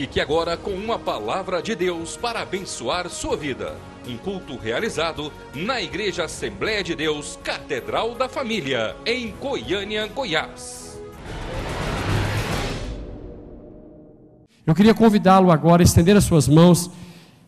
Fique agora com uma palavra de Deus para abençoar sua vida. Um culto realizado na Igreja Assembleia de Deus, Catedral da Família, em Goiânia, Goiás. Eu queria convidá-lo agora a estender as suas mãos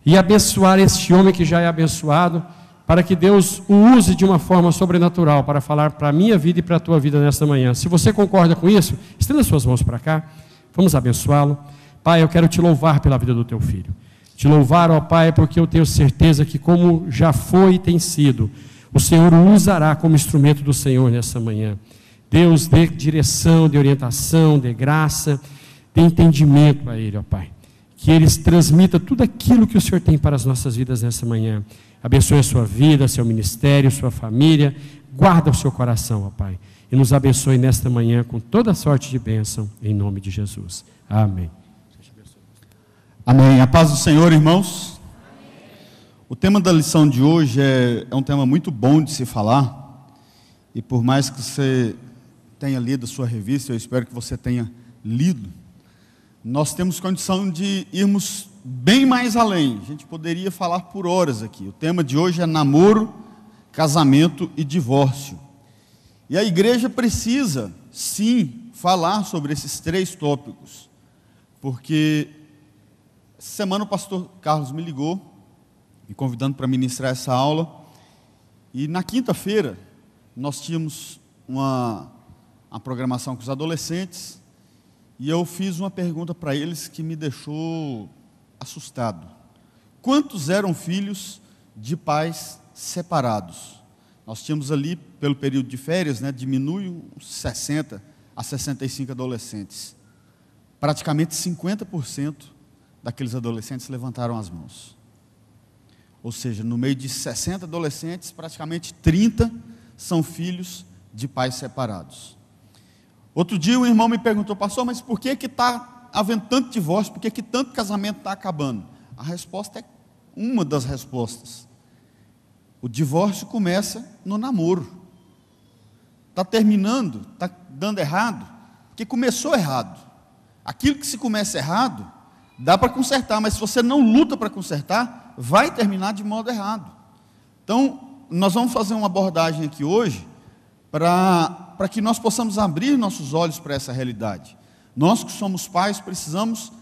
e abençoar este homem que já é abençoado, para que Deus o use de uma forma sobrenatural para falar para a minha vida e para a tua vida nesta manhã. Se você concorda com isso, estenda as suas mãos para cá, vamos abençoá-lo. Pai, eu quero te louvar pela vida do teu filho. Te louvar, ó Pai, porque eu tenho certeza que, como já foi e tem sido, o Senhor o usará como instrumento do Senhor nessa manhã. Deus, dê direção, dê orientação, dê graça, dê entendimento a ele, ó Pai. Que ele transmita tudo aquilo que o Senhor tem para as nossas vidas nessa manhã. Abençoe a sua vida, seu ministério, sua família. Guarda o seu coração, ó Pai. E nos abençoe nesta manhã com toda sorte de bênção, em nome de Jesus. Amém. Amém. A paz do Senhor, irmãos. Amém. O tema da lição de hoje é um tema muito bom de se falar. E por mais que você tenha lido a sua revista, eu espero que você tenha lido, nós temos condição de irmos bem mais além. A gente poderia falar por horas aqui. O tema de hoje é namoro, casamento e divórcio. E a igreja precisa, sim, falar sobre esses três tópicos. Porque essa semana o pastor Carlos me ligou, me convidando para ministrar essa aula. E na quinta-feira, nós tínhamos uma programação com os adolescentes. E eu fiz uma pergunta para eles que me deixou assustado. Quantos eram filhos de pais separados? Nós tínhamos ali, pelo período de férias, diminui uns 60 a 65 adolescentes. Praticamente 50% daqueles adolescentes levantaram as mãos. Ou seja, no meio de 60 adolescentes, praticamente 30 são filhos de pais separados. Outro dia um irmão me perguntou: pastor, mas por que está havendo tanto divórcio? Por que tanto casamento está acabando? A resposta é uma das respostas. O divórcio começa no namoro. Está terminando, está dando errado, porque começou errado. Aquilo que se começa errado, dá para consertar, mas se você não luta para consertar, vai terminar de modo errado. Então, nós vamos fazer uma abordagem aqui hoje, para que nós possamos abrir nossos olhos para essa realidade. Nós que somos pais precisamos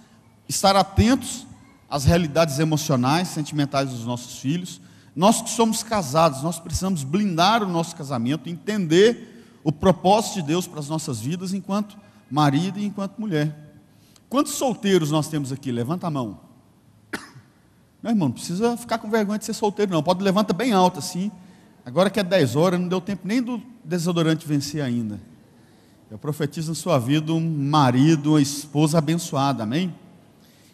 estar atentos às realidades emocionais, sentimentais dos nossos filhos. Nós que somos casados, nós precisamos blindar o nosso casamento, entender o propósito de Deus para as nossas vidas enquanto marido e enquanto mulher. Quantos solteiros nós temos aqui? Levanta a mão. Meu irmão, não precisa ficar com vergonha de ser solteiro não, pode levantar bem alto assim. Agora que é 10 horas, não deu tempo nem do desodorante vencer ainda. Eu profetizo na sua vida um marido, uma esposa abençoada, amém?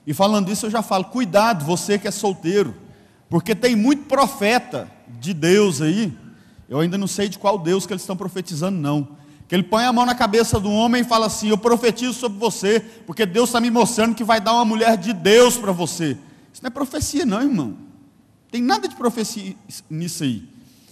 E falando isso eu já falo, cuidado você que é solteiro, porque tem muito profeta de Deus aí, eu ainda não sei de qual Deus que eles estão profetizando não, que ele põe a mão na cabeça do homem e fala assim: eu profetizo sobre você, porque Deus está me mostrando que vai dar uma mulher de Deus para você. Isso não é profecia não, irmão, tem nada de profecia nisso aí.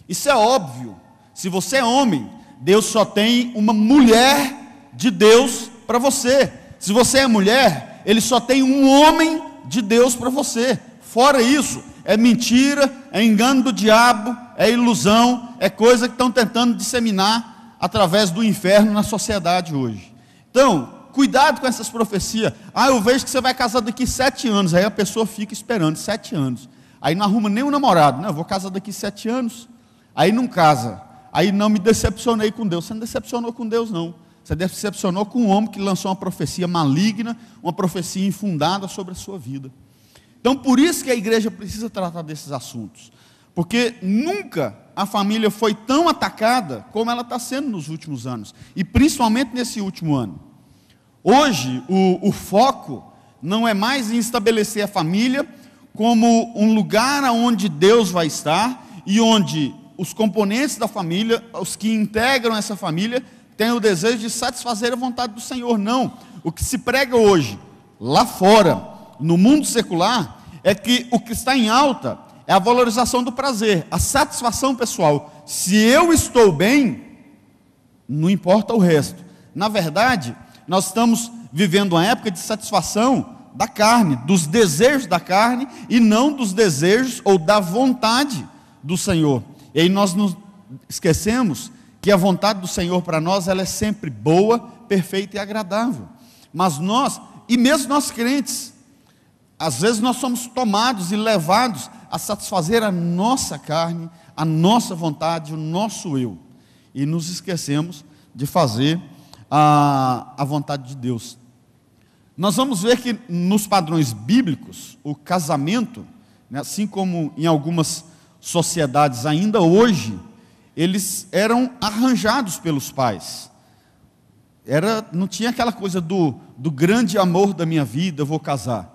Isso é óbvio. Se você é homem, Deus só tem uma mulher de Deus para você. Se você é mulher, Ele só tem um homem de Deus para você. Fora isso, é mentira, é engano do diabo, é ilusão, é coisa que estão tentando disseminar através do inferno na sociedade hoje. Então, cuidado com essas profecias. Eu vejo que você vai casar daqui 7 anos. Aí a pessoa fica esperando 7 anos. Aí não arruma nem um namorado. Eu vou casar daqui 7 anos. Aí não casa, aí não me decepcionei com Deus. Você não decepcionou com Deus não, você decepcionou com um homem que lançou uma profecia maligna, uma profecia infundada sobre a sua vida. Então por isso que a igreja precisa tratar desses assuntos, porque nunca a família foi tão atacada como ela está sendo nos últimos anos, e principalmente nesse último ano. Hoje o foco não é mais em estabelecer a família como um lugar onde Deus vai estar, e onde os componentes da família, os que integram essa família, têm o desejo de satisfazer a vontade do Senhor. Não, o que se prega hoje, lá fora, no mundo secular, é que o que está em alta é a valorização do prazer, a satisfação pessoal. Se eu estou bem, não importa o resto. Na verdade, nós estamos vivendo uma época de satisfação da carne, dos desejos da carne, e não dos desejos ou da vontade do Senhor. E aí nós nos esquecemos que a vontade do Senhor para nós, ela é sempre boa, perfeita e agradável. Mas nós, e mesmo nós crentes, às vezes nós somos tomados e levados a satisfazer a nossa carne, a nossa vontade, o nosso eu. E nos esquecemos de fazer a vontade de Deus. Nós vamos ver que nos padrões bíblicos, o casamento, né, assim como em algumas sociedades ainda hoje, eles eram arranjados pelos pais. Não tinha aquela coisa do grande amor da minha vida, eu vou casar.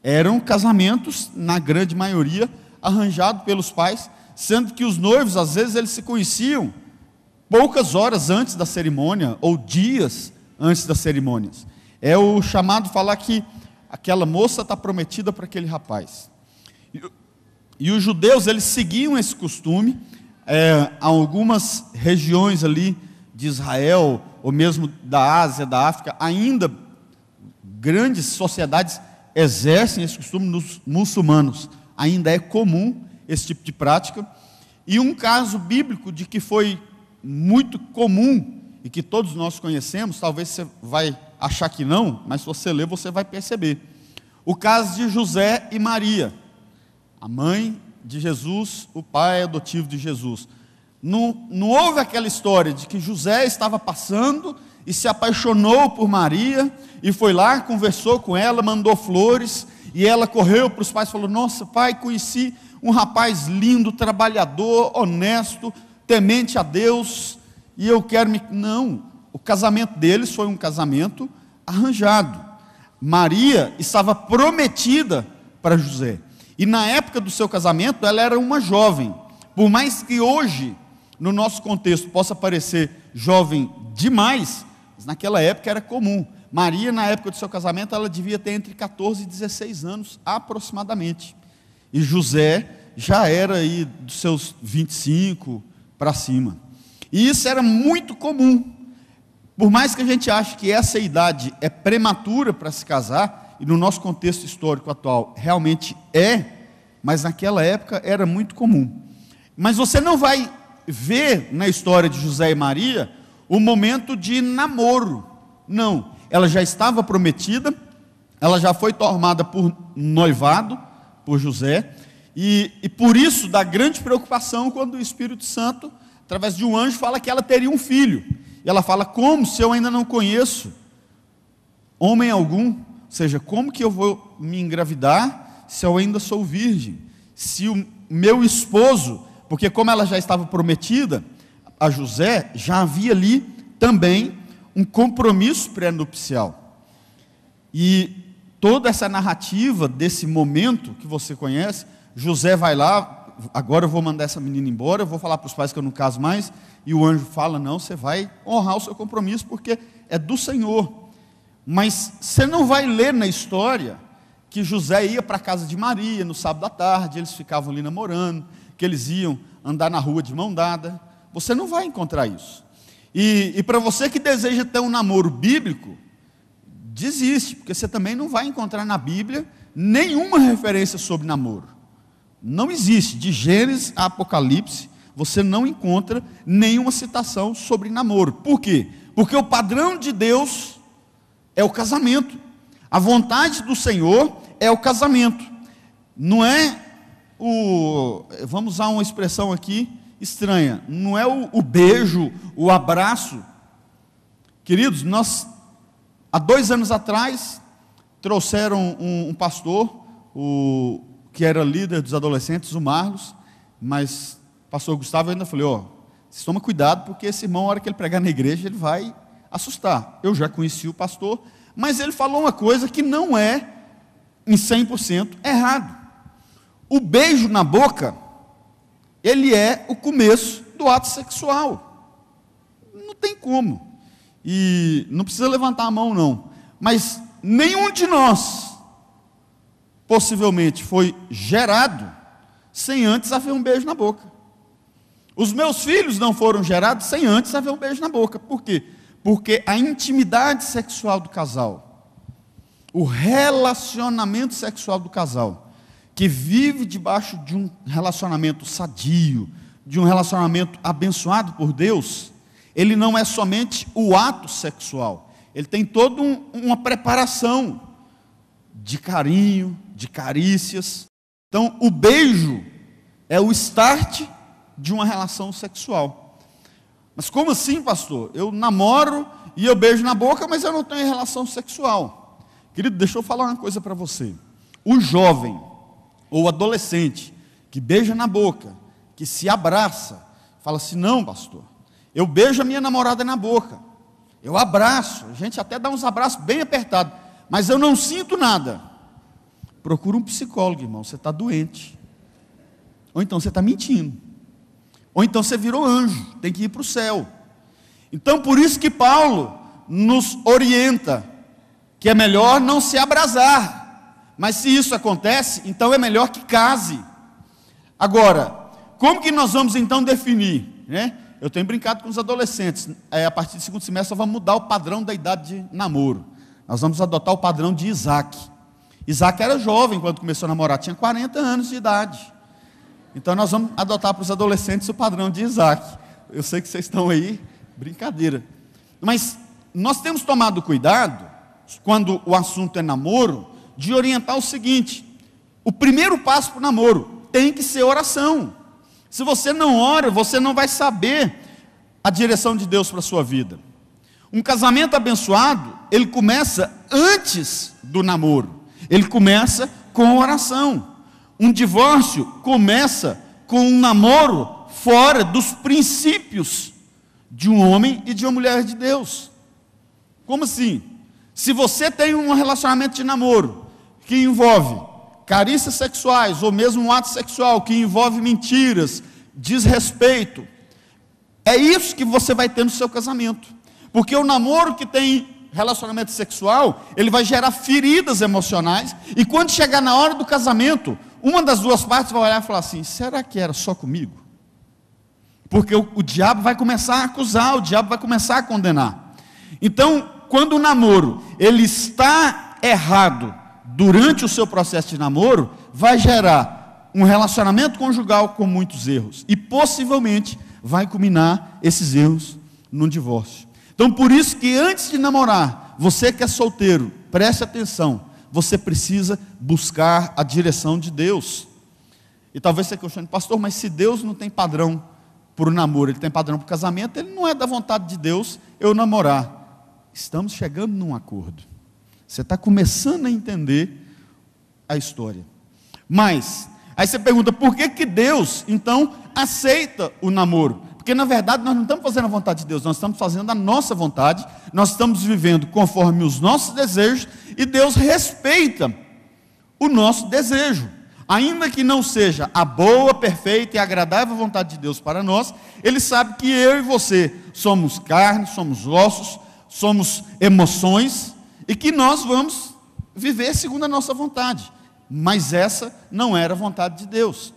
Eram casamentos, na grande maioria, arranjados pelos pais, sendo que os noivos, às vezes, eles se conheciam poucas horas antes da cerimônia, ou dias antes das cerimônias. É o chamado falar que aquela moça está prometida para aquele rapaz. E os judeus, eles seguiam esse costume. Algumas regiões ali de Israel, ou mesmo da Ásia, da África, ainda grandes sociedades exercem esse costume. Nos muçulmanos ainda é comum esse tipo de prática. E um caso bíblico de que foi muito comum e que todos nós conhecemos, talvez você vai achar que não, mas se você ler, você vai perceber. O caso de José e Maria, a mãe de Jesus, o pai adotivo de Jesus. Não houve aquela história de que José estava passando e se apaixonou por Maria, e foi lá, conversou com ela, mandou flores, e ela correu para os pais e falou: nossa, pai, conheci um rapaz lindo, trabalhador, honesto, temente a Deus, e eu quero me... Não, o casamento deles foi um casamento arranjado. Maria estava prometida para José, e na época do seu casamento ela era uma jovem. Por mais que hoje, no nosso contexto, possa parecer jovem demais, mas naquela época era comum. Maria, na época do seu casamento, ela devia ter entre 14 e 16 anos aproximadamente, e José já era aí dos seus 25 para cima. E isso era muito comum. Por mais que a gente ache que essa idade é prematura para se casar, e no nosso contexto histórico atual realmente é, mas naquela época era muito comum. Mas você não vai ver na história de José e Maria o momento de namoro. Não, ela já estava prometida, ela já foi tomada por noivado, por José, e por isso dá grande preocupação quando o Espírito Santo, através de um anjo, fala que ela teria um filho. E ela fala: como, se eu ainda não conheço homem algum? Ou seja, como que eu vou me engravidar se eu ainda sou virgem? Se o meu esposo, porque como ela já estava prometida a José, já havia ali também um compromisso pré-nupcial. E toda essa narrativa desse momento que você conhece, José vai lá: agora eu vou mandar essa menina embora, eu vou falar para os pais que eu não caso mais. E o anjo fala: não, você vai honrar o seu compromisso, porque é do Senhor. Mas você não vai ler na história que José ia para a casa de Maria no sábado à tarde, eles ficavam ali namorando, que eles iam andar na rua de mão dada. Você não vai encontrar isso. E para você que deseja ter um namoro bíblico, desiste, porque você também não vai encontrar na Bíblia nenhuma referência sobre namoro. Não existe. De Gênesis a Apocalipse, você não encontra nenhuma citação sobre namoro. Por quê? Porque o padrão de Deus é o casamento. A vontade do Senhor é o casamento. Não é vamos usar uma expressão aqui estranha, não é o beijo, o abraço. Queridos, nós, há 2 anos atrás, trouxeram um pastor, que era líder dos adolescentes, o Marlos, mas pastor Gustavo, eu ainda falei: vocês tomem cuidado, porque esse irmão, na hora que ele pregar na igreja, ele vai assustar. Eu já conheci o pastor, mas ele falou uma coisa que não é em 100% errado. O beijo na boca, ele é o começo do ato sexual. Não tem como. E não precisa levantar a mão não, mas nenhum de nós possivelmente foi gerado sem antes haver um beijo na boca. Os meus filhos não foram gerados sem antes haver um beijo na boca. Por quê? Porque a intimidade sexual do casal, o relacionamento sexual do casal, que vive debaixo de um relacionamento sadio, de um relacionamento abençoado por Deus, ele não é somente o ato sexual, ele tem toda uma preparação de carinho, de carícias. Então, o beijo é o start de uma relação sexual. Mas como assim, pastor? Eu namoro e eu beijo na boca, mas eu não tenho relação sexual. Querido, deixa eu falar uma coisa para você. O jovem ou adolescente que beija na boca, que se abraça, fala assim: não, pastor, eu beijo a minha namorada na boca, eu abraço, a gente até dá uns abraços bem apertados, mas eu não sinto nada. Procura um psicólogo, irmão, você está doente. Ou então você está mentindo. Ou então você virou anjo, tem que ir para o céu. Então por isso que Paulo nos orienta que é melhor não se abrasar. Mas se isso acontece, então é melhor que case. Agora, como que nós vamos então definir, né? Eu tenho brincado com os adolescentes, a partir do segundo semestre nós vamos mudar o padrão da idade de namoro. Nós vamos adotar o padrão de Isaac. Isaac era jovem quando começou a namorar, tinha 40 anos de idade. Então nós vamos adotar para os adolescentes o padrão de Isaac. Eu sei que vocês estão aí, brincadeira. Mas nós temos tomado cuidado, quando o assunto é namoro, de orientar o seguinte: o primeiro passo para o namoro tem que ser oração. Se você não ora, você não vai saber a direção de Deus para a sua vida. Um casamento abençoado, ele começa antes do namoro. Ele começa com oração. Um divórcio começa com um namoro fora dos princípios de um homem e de uma mulher de Deus. Como assim? Se você tem um relacionamento de namoro que envolve carícias sexuais, ou mesmo um ato sexual que envolve mentiras, desrespeito, é isso que você vai ter no seu casamento. Porque o namoro que tem relacionamento sexual, ele vai gerar feridas emocionais, e quando chegar na hora do casamento, uma das duas partes vai olhar e falar assim: será que era só comigo? Porque o diabo vai começar a acusar, o diabo vai começar a condenar. Então, quando o namoro ele está errado durante o seu processo de namoro, vai gerar um relacionamento conjugal com muitos erros, e possivelmente vai culminar esses erros num divórcio. Então por isso que antes de namorar, você que é solteiro, preste atenção, você precisa buscar a direção de Deus. E talvez você questione: pastor, mas se Deus não tem padrão para o namoro, ele tem padrão para o casamento, ele não é da vontade de Deus eu namorar. Estamos chegando num acordo. Você está começando a entender a história. Mas, aí você pergunta: por que Deus, então, aceita o namoro? Porque na verdade nós não estamos fazendo a vontade de Deus, nós estamos fazendo a nossa vontade, nós estamos vivendo conforme os nossos desejos, e Deus respeita o nosso desejo. Ainda que não seja a boa, perfeita e agradável vontade de Deus para nós, Ele sabe que eu e você somos carne, somos ossos, somos emoções, e que nós vamos viver segundo a nossa vontade. Mas essa não era a vontade de Deus.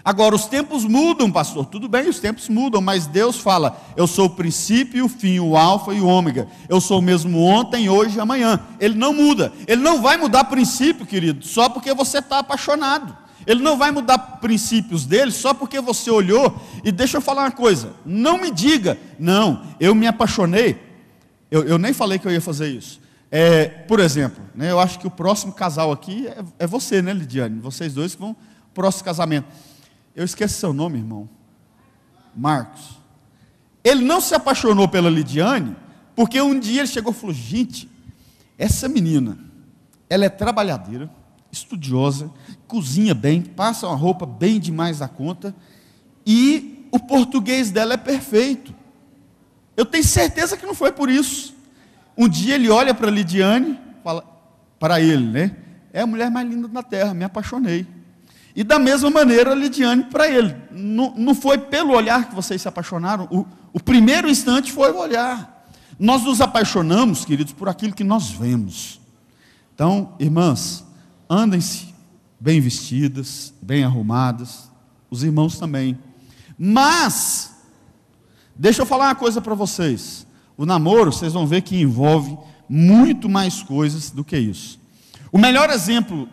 Agora, os tempos mudam, pastor. Tudo bem, os tempos mudam, mas Deus fala: eu sou o princípio e o fim, o alfa e o ômega. Eu sou o mesmo ontem, hoje e amanhã. Ele não muda. Ele não vai mudar princípio, querido, só porque você está apaixonado. Ele não vai mudar princípios dele só porque você olhou. E deixa eu falar uma coisa: não me diga: não, eu me apaixonei. Eu nem falei que eu ia fazer isso. Por exemplo, né, eu acho que o próximo casal aqui é você, né, Lidiane? Vocês dois que vão pro próximo casamento. Eu esqueci seu nome, irmão. Marcos. Ele não se apaixonou pela Lidiane, porque um dia ele chegou e falou: gente, essa menina, ela é trabalhadeira, estudiosa, cozinha bem, passa uma roupa bem demais da conta, e o português dela é perfeito. Eu tenho certeza que não foi por isso. Um dia ele olha para a Lidiane, fala para ele, né? É a mulher mais linda da terra, me apaixonei. E da mesma maneira, a Lidiane para ele. Não foi pelo olhar que vocês se apaixonaram. O primeiro instante foi o olhar. Nós nos apaixonamos, queridos, por aquilo que nós vemos. Então, irmãs, andem-se bem vestidas, bem arrumadas. Os irmãos também. Mas, deixa eu falar uma coisa para vocês. O namoro, vocês vão ver que envolve muito mais coisas do que isso. O melhor exemplo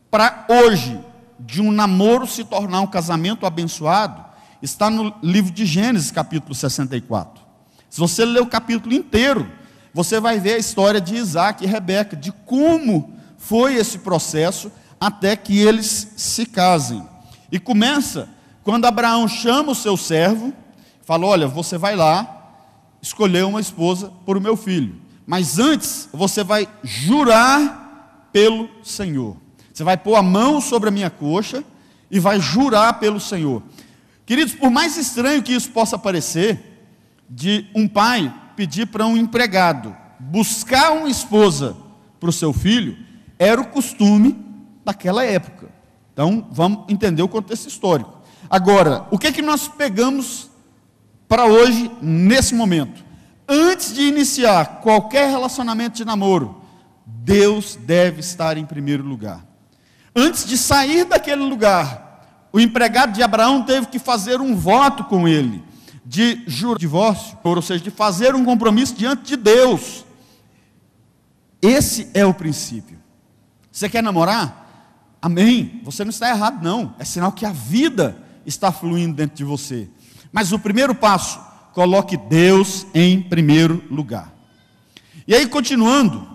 para hoje de um namoro se tornar um casamento abençoado está no livro de Gênesis, capítulo 64. Se você ler o capítulo inteiro, você vai ver a história de Isaac e Rebeca, de como foi esse processo até que eles se casem. E começa quando Abraão chama o seu servo, fala: olha, você vai lá escolher uma esposa para o meu filho, mas antes você vai jurar pelo Senhor. Você vai pôr a mão sobre a minha coxa e vai jurar pelo Senhor. Queridos, por mais estranho que isso possa parecer, de um pai pedir para um empregado buscar uma esposa para o seu filho, era o costume daquela época. Então, vamos entender o contexto histórico. Agora, o que é que nós pegamos para hoje, nesse momento? Antes de iniciar qualquer relacionamento de namoro, Deus deve estar em primeiro lugar. Antes de sair daquele lugar, o empregado de Abraão teve que fazer um voto com ele, de divórcio, ou seja, de fazer um compromisso diante de Deus. Esse é o princípio. Você quer namorar? Amém, você não está errado não, é sinal que a vida está fluindo dentro de você. Mas o primeiro passo, coloque Deus em primeiro lugar. E aí, continuando,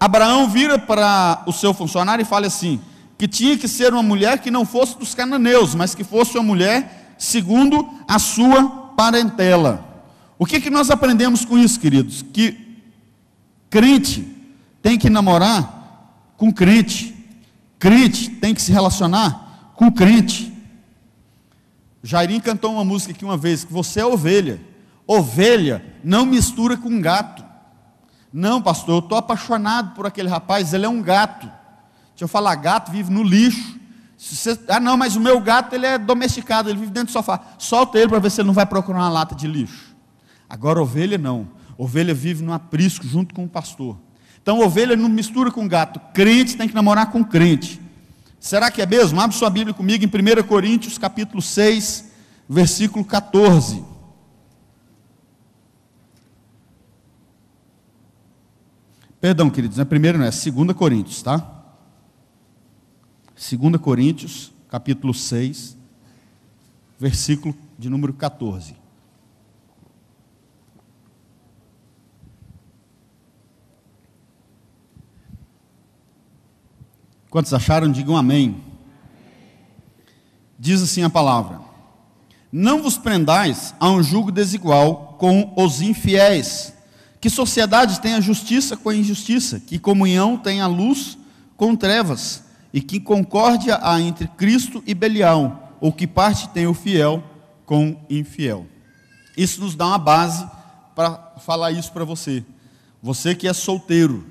Abraão vira para o seu funcionário e fala assim, que tinha que ser uma mulher que não fosse dos cananeus, mas que fosse uma mulher segundo a sua parentela. O que nós aprendemos com isso, queridos? Que crente tem que namorar com crente. Crente tem que se relacionar com crente. Jairinho cantou uma música aqui uma vez, que você é ovelha. Ovelha não mistura com gato. Não, pastor, eu estou apaixonado por aquele rapaz, ele é um gato. Deixa eu falar, gato vive no lixo. Não, mas o meu gato ele é domesticado, ele vive dentro do sofá. Solta ele para ver se ele não vai procurar uma lata de lixo. Agora ovelha não. Ovelha vive no aprisco junto com o pastor. Então ovelha não mistura com gato. Crente tem que namorar com crente. Será que é mesmo? Abre sua Bíblia comigo em 1 Coríntios capítulo 6, versículo 14. Perdão, queridos, não é primeiro, não é 2 Coríntios, tá? 2 Coríntios, capítulo 6, versículo de número 14. Quantos acharam? Digam amém. Diz assim a palavra: não vos prendais a um jugo desigual com os infiéis. Que sociedade tem a justiça com a injustiça? Que comunhão tem a luz com trevas? E que concórdia há entre Cristo e Belial? Ou que parte tem o fiel com o infiel? Isso nos dá uma base para falar isso para você. Você que é solteiro,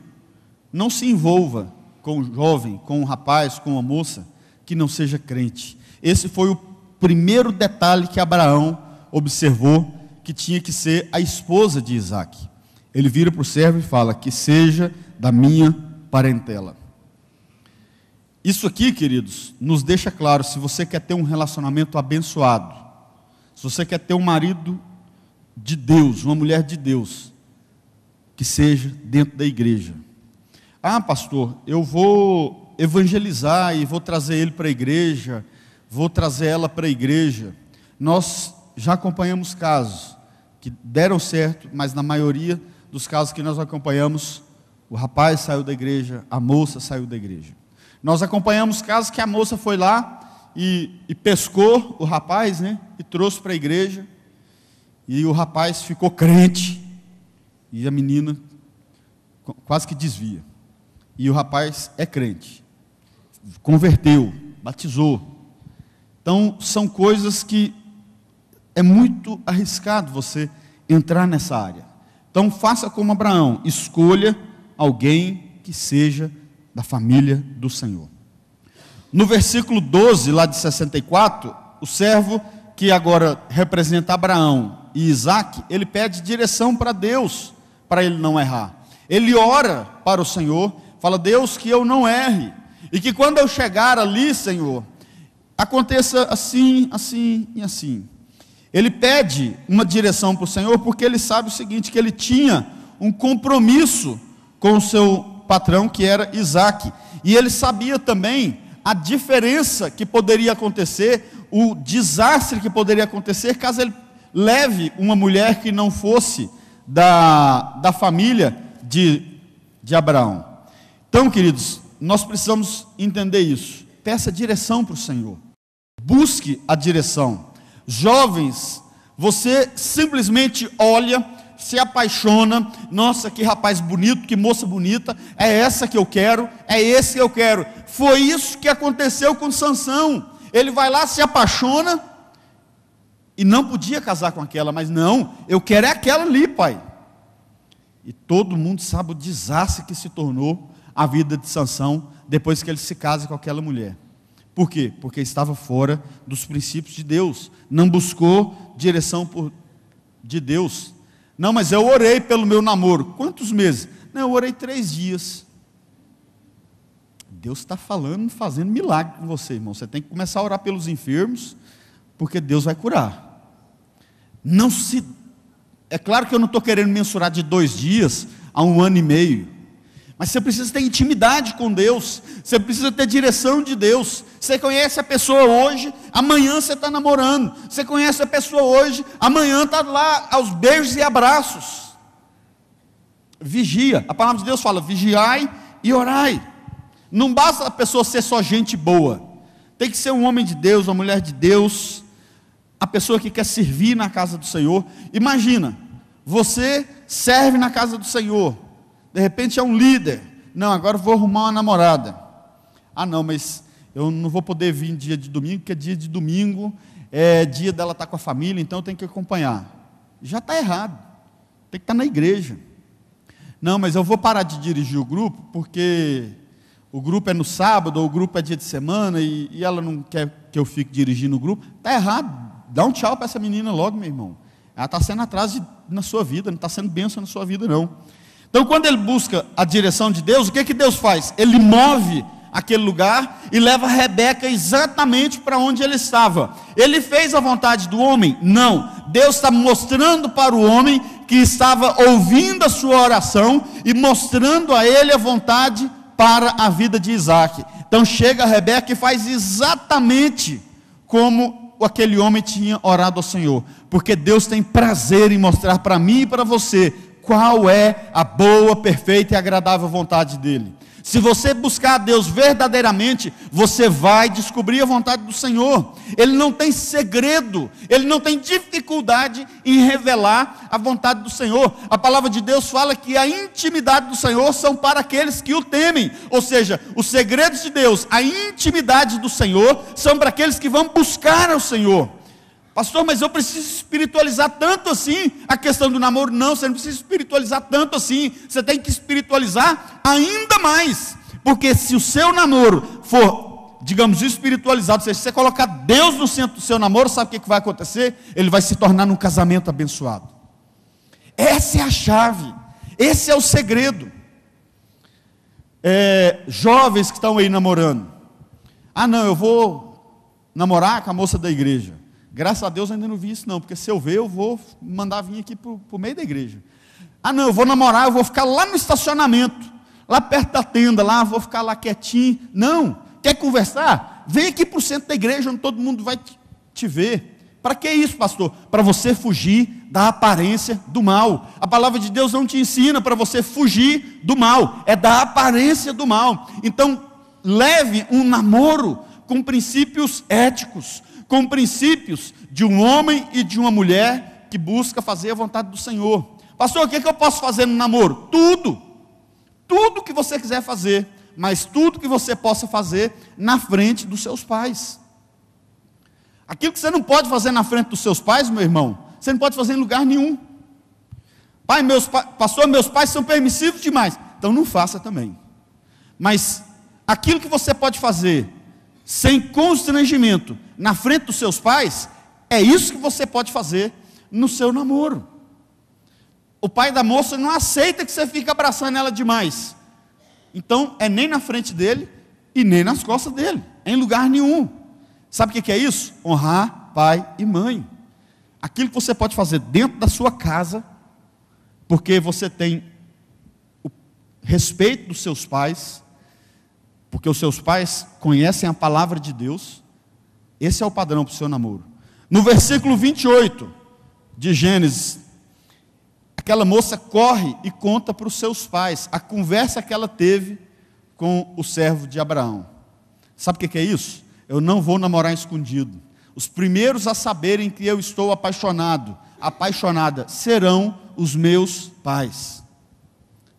não se envolva com um jovem, com um rapaz, com uma moça que não seja crente. Esse foi o primeiro detalhe que Abraão observou, que tinha que ser a esposa de Isaac. Ele vira para o servo e fala, que seja da minha parentela. Isso aqui, queridos, nos deixa claro, se você quer ter um relacionamento abençoado, se você quer ter um marido de Deus, uma mulher de Deus, que seja dentro da igreja. Ah, pastor, eu vou evangelizar e vou trazer ele para a igreja, vou trazer ela para a igreja. Nós já acompanhamos casos que deram certo, mas na maioria dos casos que nós acompanhamos, o rapaz saiu da igreja, a moça saiu da igreja. Nós acompanhamos casos que a moça foi lá e pescou o rapaz, né, e trouxe para a igreja, e o rapaz ficou crente, e a menina quase que desvia. E o rapaz é crente, converteu, batizou. Então, são coisas que é muito arriscado você entrar nessa área. Então, faça como Abraão, escolha alguém que seja da família do Senhor. No versículo 12, lá de 64, o servo que agora representa Abraão e Isaac, ele pede direção para Deus, para ele não errar. Ele ora para o Senhor, fala, Deus, que eu não erre, e que quando eu chegar ali, Senhor, aconteça assim, assim e assim. Ele pede uma direção para o Senhor, porque ele sabe o seguinte, que ele tinha um compromisso com o seu patrão, que era Isaac. E ele sabia também a diferença que poderia acontecer, o desastre que poderia acontecer, caso ele leve uma mulher que não fosse da família de Abraão. Então, queridos, nós precisamos entender isso. Peça direção para o Senhor. Busque a direção. Jovens, você simplesmente olha, se apaixona, nossa, que rapaz bonito, que moça bonita, é essa que eu quero, é esse que eu quero. Foi isso que aconteceu com Sansão. Ele vai lá, se apaixona, e não podia casar com aquela, mas não, eu quero é aquela ali, pai. E todo mundo sabe o desastre que se tornou a vida de Sansão, depois que ele se casa com aquela mulher. Por quê? Porque estava fora dos princípios de Deus, não buscou direção de Deus. Não, mas eu orei pelo meu namoro. Quantos meses? Não, eu orei 3 dias. Deus está falando, fazendo milagre com você, irmão. Você tem que começar a orar pelos enfermos, porque Deus vai curar. É claro que eu não estou querendo mensurar de 2 dias a 1 ano e meio. Mas você precisa ter intimidade com Deus, você precisa ter direção de Deus. Você conhece a pessoa hoje, amanhã você está namorando. Você conhece a pessoa hoje, amanhã está lá aos beijos e abraços. Vigia, a palavra de Deus fala, vigiai e orai. Não basta a pessoa ser só gente boa, tem que ser um homem de Deus, uma mulher de Deus, a pessoa que quer servir na casa do Senhor. Imagina, você serve na casa do Senhor, de repente é um líder. Não, agora vou arrumar uma namorada. Ah não, mas eu não vou poder vir dia de domingo, porque dia de domingo é dia dela estar com a família, então eu tenho que acompanhar. Já está errado, tem que estar na igreja. Não, mas eu vou parar de dirigir o grupo, porque o grupo é no sábado, ou o grupo é dia de semana, e ela não quer que eu fique dirigindo o grupo. Está errado, dá um tchau para essa menina logo, meu irmão. Ela está sendo atraso na sua vida, não está sendo bênção na sua vida, não. Então, quando ele busca a direção de Deus, o que Deus faz? Ele move aquele lugar e leva Rebeca exatamente para onde ele estava. Ele fez a vontade do homem? Não. Deus está mostrando para o homem que estava ouvindo a sua oração e mostrando a ele a vontade para a vida de Isaac. Então chega a Rebeca e faz exatamente como aquele homem tinha orado ao Senhor, porque Deus tem prazer em mostrar para mim e para você qual é a boa, perfeita e agradável vontade dele. Se você buscar a Deus verdadeiramente, você vai descobrir a vontade do Senhor. Ele não tem segredo, ele não tem dificuldade em revelar a vontade do Senhor. A palavra de Deus fala que a intimidade do Senhor são para aqueles que o temem. Ou seja, os segredos de Deus, a intimidade do Senhor, são para aqueles que vão buscar ao Senhor. Pastor, mas eu preciso espiritualizar tanto assim a questão do namoro? Não, você não precisa espiritualizar tanto assim. Você tem que espiritualizar ainda mais. Porque se o seu namoro for, digamos, espiritualizado, ou seja, se você colocar Deus no centro do seu namoro, sabe o que vai acontecer? Ele vai se tornar um casamento abençoado. Essa é a chave, esse é o segredo. Jovens que estão aí namorando. Ah não, eu vou namorar com a moça da igreja. Graças a Deus eu ainda não vi isso não, porque se eu ver, eu vou mandar vir aqui para o meio da igreja. Ah não, eu vou namorar, eu vou ficar lá no estacionamento, lá perto da tenda, lá, vou ficar lá quietinho. Não, quer conversar? Vem aqui para o centro da igreja, onde todo mundo vai te ver. Para que isso, pastor? Para você fugir da aparência do mal. A palavra de Deus não te ensina para você fugir do mal, é da aparência do mal. Então, leve um namoro com princípios éticos, com princípios de um homem e de uma mulher que busca fazer a vontade do Senhor. Pastor, o que eu posso fazer no namoro? Tudo que você quiser fazer, mas tudo que você possa fazer na frente dos seus pais. Aquilo que você não pode fazer na frente dos seus pais, meu irmão, você não pode fazer em lugar nenhum. Pastor, meus pais são permissivos demais, então não faça também. Mas aquilo que você pode fazer sem constrangimento na frente dos seus pais, é isso que você pode fazer no seu namoro. O pai da moça não aceita que você fique abraçando ela demais. Então, é nem na frente dele e nem nas costas dele, em lugar nenhum. Sabe o que é isso? Honrar pai e mãe. Aquilo que você pode fazer dentro da sua casa, porque você tem o respeito dos seus pais, porque os seus pais conhecem a palavra de Deus. Esse é o padrão para o seu namoro. No versículo 28 de Gênesis, aquela moça corre e conta para os seus pais a conversa que ela teve com o servo de Abraão. Sabe o que é isso? Eu não vou namorar escondido. Os primeiros a saberem que eu estou apaixonada, serão os meus pais.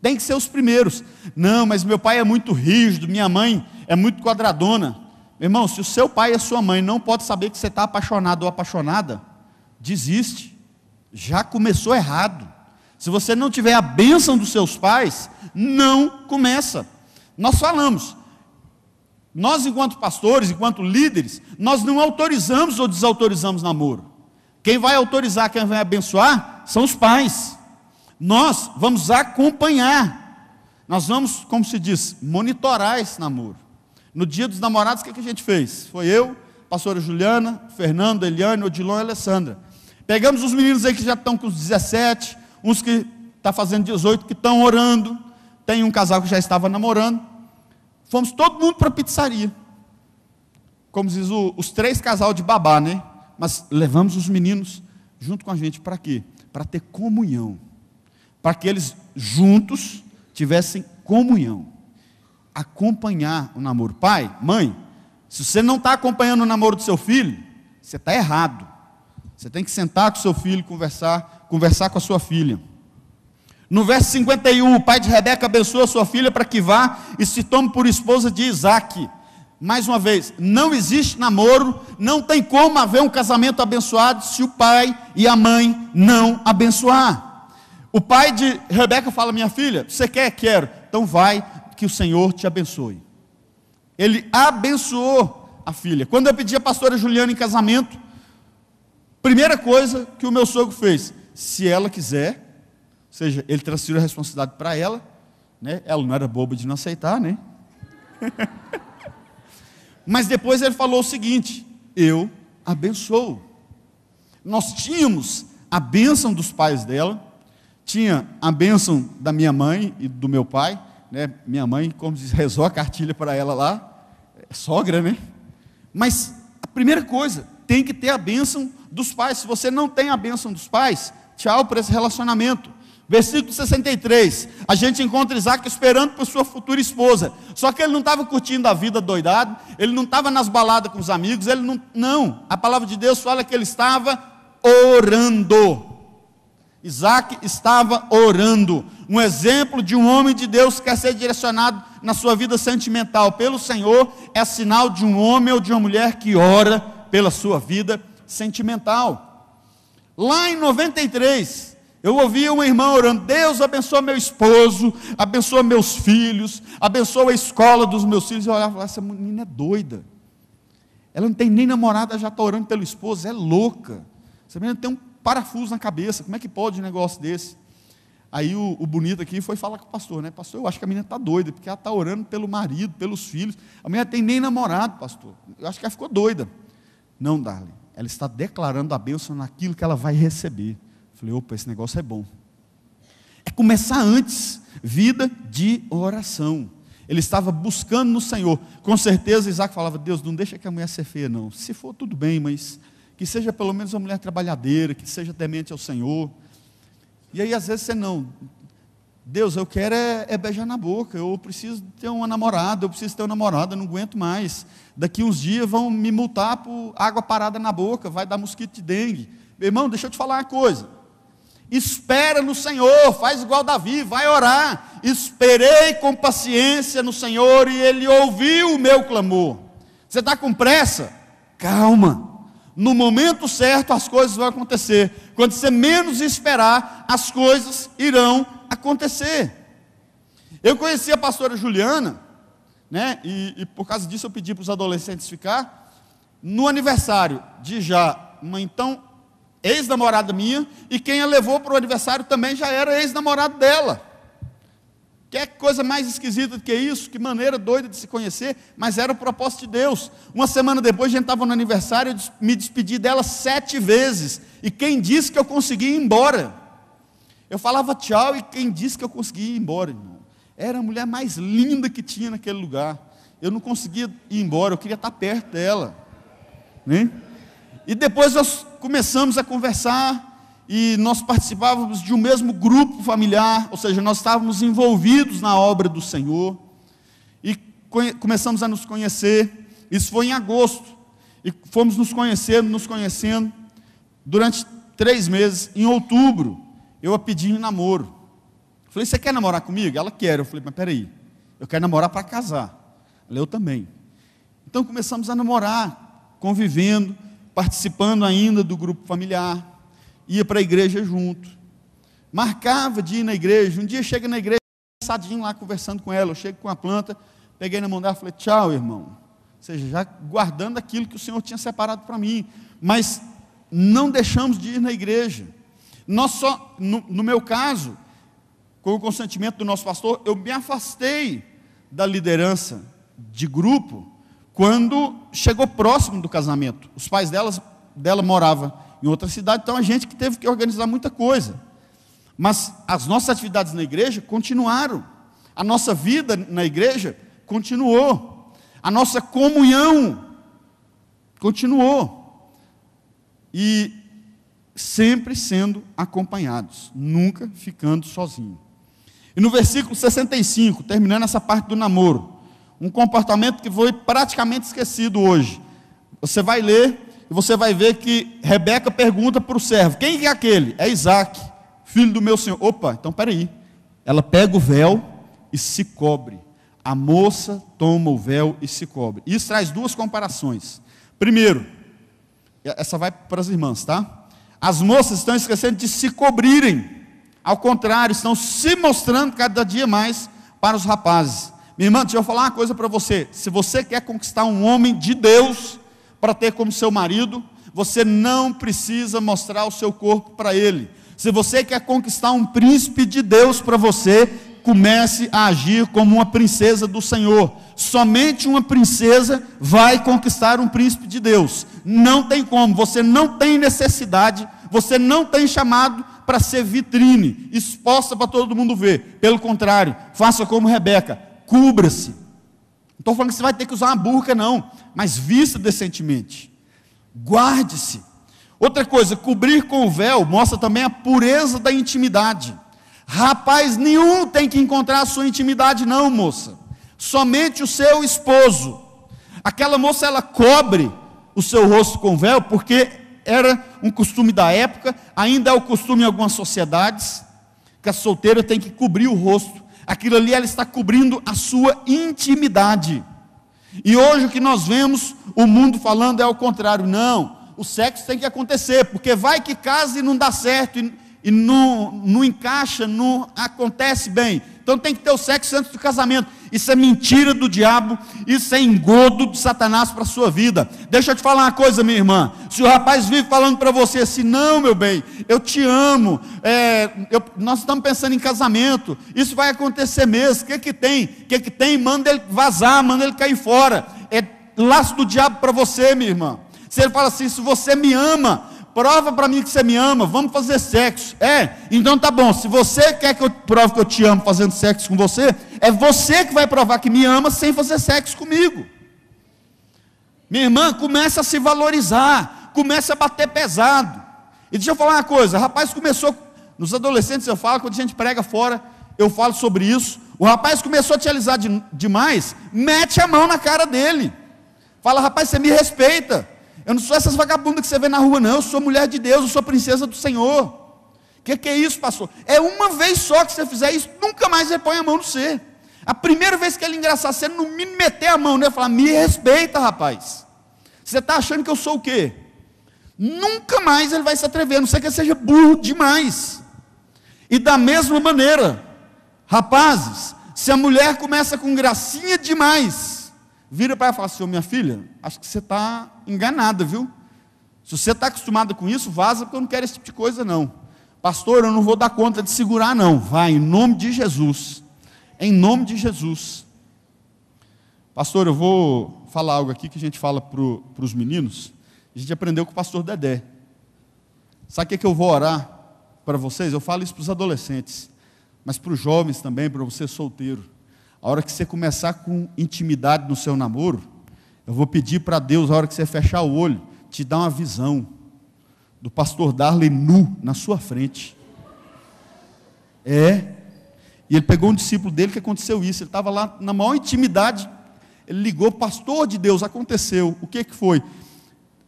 Tem que ser os primeiros. Não, mas meu pai é muito rígido, minha mãe é muito quadradona. Meu irmão, se o seu pai e a sua mãe não podem saber que você está apaixonado ou apaixonada, desiste. Já começou errado. Se você não tiver a bênção dos seus pais, não começa. Nós falamos, nós enquanto pastores, enquanto líderes, nós não autorizamos ou desautorizamos namoro. Quem vai autorizar, quem vai abençoar, são os pais. Nós vamos acompanhar. Nós vamos, como se diz, monitorar esse namoro. No dia dos namorados, o que a gente fez? Foi eu, pastora Juliana, Fernando, Eliane, Odilon e Alessandra. Pegamos os meninos aí que já estão com os 17, uns que estão fazendo 18, que estão orando. Tem um casal que já estava namorando. Fomos todo mundo para a pizzaria. Como diz os 3 casal de babá, né? Mas levamos os meninos junto com a gente para quê? Para ter comunhão. Para que eles juntos tivessem comunhão. Acompanhar o namoro. Pai, mãe, se você não está acompanhando o namoro do seu filho, você está errado. Você tem que sentar com o seu filho e conversar com a sua filha. No verso 51, o pai de Rebeca abençoa a sua filha para que vá e se tome por esposa de Isaque. Mais uma vez, não existe namoro, não tem como haver um casamento abençoado se o pai e a mãe não abençoar. O pai de Rebeca fala: minha filha, você quer? Quero. Então vai, que o Senhor te abençoe. Ele abençoou a filha. Quando eu pedi a pastora Juliana em casamento, primeira coisa que o meu sogro fez, se ela quiser, ou seja, ele transferiu a responsabilidade para ela, né? Ela não era boba de não aceitar, né? Mas depois ele falou o seguinte: eu abençoo. Nós tínhamos a bênção dos pais dela, tinha a bênção da minha mãe e do meu pai, né? Minha mãe, como diz, rezou a cartilha para ela lá, sogra, né? Mas a primeira coisa, tem que ter a bênção dos pais. Se você não tem a bênção dos pais, tchau para esse relacionamento. Versículo 63, a gente encontra Isaac esperando por sua futura esposa, só que ele não estava curtindo a vida doidado, ele não estava nas baladas com os amigos, ele não, a palavra de Deus fala que ele estava orando. Isaac estava orando, um exemplo de um homem de Deus que quer ser direcionado na sua vida sentimental pelo Senhor, é sinal de um homem ou de uma mulher que ora pela sua vida sentimental. Lá em 93, eu ouvia uma irmã orando: Deus abençoa meu esposo, abençoa meus filhos, abençoa a escola dos meus filhos. Eu olhava e falava: essa menina é doida, ela não tem nem namorada, já está orando pelo esposo, é louca, essa menina tem um parafuso na cabeça, como é que pode um negócio desse? Aí o bonito aqui foi falar com o pastor, né? Pastor, eu acho que a menina está doida, porque ela está orando pelo marido, pelos filhos, a menina não tem nem namorado, pastor, eu acho que ela ficou doida. Não, Darlene, ela está declarando a bênção naquilo que ela vai receber. Falei: opa, esse negócio é bom. É começar antes, vida de oração. Ele estava buscando no Senhor. Com certeza Isaac falava: Deus, não deixa que a mulher seja feia não. Se for, tudo bem, mas que seja pelo menos uma mulher trabalhadeira, que seja temente ao Senhor. E aí às vezes você não, Deus, eu quero é beijar na boca, eu preciso ter uma namorada, eu não aguento mais. Daqui uns dias vão me multar por água parada na boca, vai dar mosquito de dengue. Meu irmão, deixa eu te falar uma coisa. Espera no Senhor, faz igual Davi, vai orar. Esperei com paciência no Senhor e Ele ouviu o meu clamor. Você está com pressa? Calma. No momento certo as coisas vão acontecer. Quando você menos esperar, as coisas irão acontecer. Eu conheci a pastora Juliana, né? E por causa disso eu pedi para os adolescentes ficar no aniversário de já uma então ex-namorada minha, e quem a levou para o aniversário também já era ex-namorado dela. Que coisa mais esquisita do que isso, que maneira doida de se conhecer, mas era o propósito de Deus. Uma semana depois, a gente estava no aniversário, eu me despedi dela 7 vezes, e quem disse que eu consegui ir embora? Eu falava tchau e quem disse que eu conseguia ir embora, irmão? Era a mulher mais linda que tinha naquele lugar. Eu não conseguia ir embora, eu queria estar perto dela, né? E depois nós começamos a conversar e nós participávamos de um mesmo grupo familiar, ou seja, nós estávamos envolvidos na obra do Senhor e começamos a nos conhecer. Isso foi em agosto e fomos nos conhecendo durante 3 meses. Em outubro eu a pedi em namoro. Falei, você quer namorar comigo? Ela quer. Eu falei, mas peraí, eu quero namorar para casar. Ela, eu também. Então começamos a namorar, convivendo, participando ainda do grupo familiar, ia para a igreja junto, marcava de ir na igreja. Um dia chega na igreja, passadinho lá conversando com ela, eu chego com a planta, peguei na mão dela e falei, tchau, irmão. Ou seja, já guardando aquilo que o Senhor tinha separado para mim, mas não deixamos de ir na igreja. Nós só, no meu caso, com o consentimento do nosso pastor, eu me afastei da liderança de grupo quando chegou próximo do casamento. Os pais dela moravam em outra cidade, então a gente que teve que organizar muita coisa. Mas as nossas atividades na igreja continuaram. A nossa vida na igreja continuou. A nossa comunhão continuou. E sempre sendo acompanhados, nunca ficando sozinhos. E no versículo 65, terminando essa parte do namoro, um comportamento que foi praticamente esquecido hoje. Você vai ler e você vai ver que Rebeca pergunta para o servo, quem é aquele? É Isaac, filho do meu senhor. Opa, então peraí. Ela pega o véu e se cobre. A moça toma o véu e se cobre. Isso traz 2 comparações. Primeiro, essa vai para as irmãs, tá? As moças estão esquecendo de se cobrirem. Ao contrário, estão se mostrando cada dia mais para os rapazes. Minha irmã, deixa eu falar uma coisa para você. Se você quer conquistar um homem de Deus para ter como seu marido, você não precisa mostrar o seu corpo para ele. Se você quer conquistar um príncipe de Deus para você, comece a agir como uma princesa do Senhor. Somente uma princesa vai conquistar um príncipe de Deus. Não tem como, você não tem necessidade, você não tem chamado para ser vitrine, exposta para todo mundo ver. Pelo contrário, faça como Rebeca, cubra-se. Não estou falando que você vai ter que usar uma burca não, mas vista decentemente. Guarde-se. Outra coisa, cobrir com o véu mostra também a pureza da intimidade. Rapaz nenhum tem que encontrar a sua intimidade não, moça. Somente o seu esposo. Aquela moça, ela cobre o seu rosto com véu, porque era um costume da época, ainda é o costume em algumas sociedades, que a solteira tem que cobrir o rosto. Aquilo ali, ela está cobrindo a sua intimidade. E hoje o que nós vemos, o mundo falando é ao contrário. Não, o sexo tem que acontecer, porque vai que casa e não dá certo, e não encaixa, não acontece bem. Então tem que ter o sexo antes do casamento. Isso é mentira do diabo, isso é engodo de Satanás para a sua vida. Deixa eu te falar uma coisa, minha irmã. Se o rapaz vive falando para você assim, não, meu bem, eu te amo, nós estamos pensando em casamento, isso vai acontecer mesmo, o que tem? O que tem? Manda ele vazar, manda ele cair fora. É laço do diabo para você, minha irmã. Se ele fala assim, se você me ama, prova para mim que você me ama, vamos fazer sexo. Então tá bom, se você quer que eu prove que eu te amo fazendo sexo com você, é você que vai provar que me ama sem fazer sexo comigo. Minha irmã, começa a se valorizar, começa a bater pesado. E deixa eu falar uma coisa, o rapaz começou, nos adolescentes eu falo, quando a gente prega fora, eu falo sobre isso, o rapaz começou a te alisar demais, mete a mão na cara dele, fala, rapaz, você me respeita, eu não sou essas vagabundas que você vê na rua não, eu sou mulher de Deus, eu sou princesa do Senhor. O que é isso, pastor? É uma vez só que você fizer isso, nunca mais ele põe a mão no você. A primeira vez que ele engraçar, você não me meter a mão, né? Falar, me respeita, rapaz. Você está achando que eu sou o quê? Nunca mais ele vai se atrever, a não ser que ele seja burro demais. E da mesma maneira, rapazes, se a mulher começa com gracinha demais, vira para ela e fala assim, minha filha, acho que você está enganada, viu? Se você está acostumada com isso, vaza, porque eu não quero esse tipo de coisa não. Pastor, eu não vou dar conta de segurar não. Vai, em nome de Jesus. Em nome de Jesus. Pastor, eu vou falar algo aqui que a gente fala para os meninos. A gente aprendeu com o pastor Dedé. Sabe o que eu vou orar para vocês, eu falo isso para os adolescentes, mas para os jovens também, para você solteiro. A hora que você começar com intimidade no seu namoro, eu vou pedir para Deus, a hora que você fechar o olho, te dar uma visão do pastor Darley nu na sua frente. E ele pegou um discípulo dele que aconteceu isso, ele estava lá na maior intimidade, ele ligou, pastor de Deus, aconteceu, o que foi?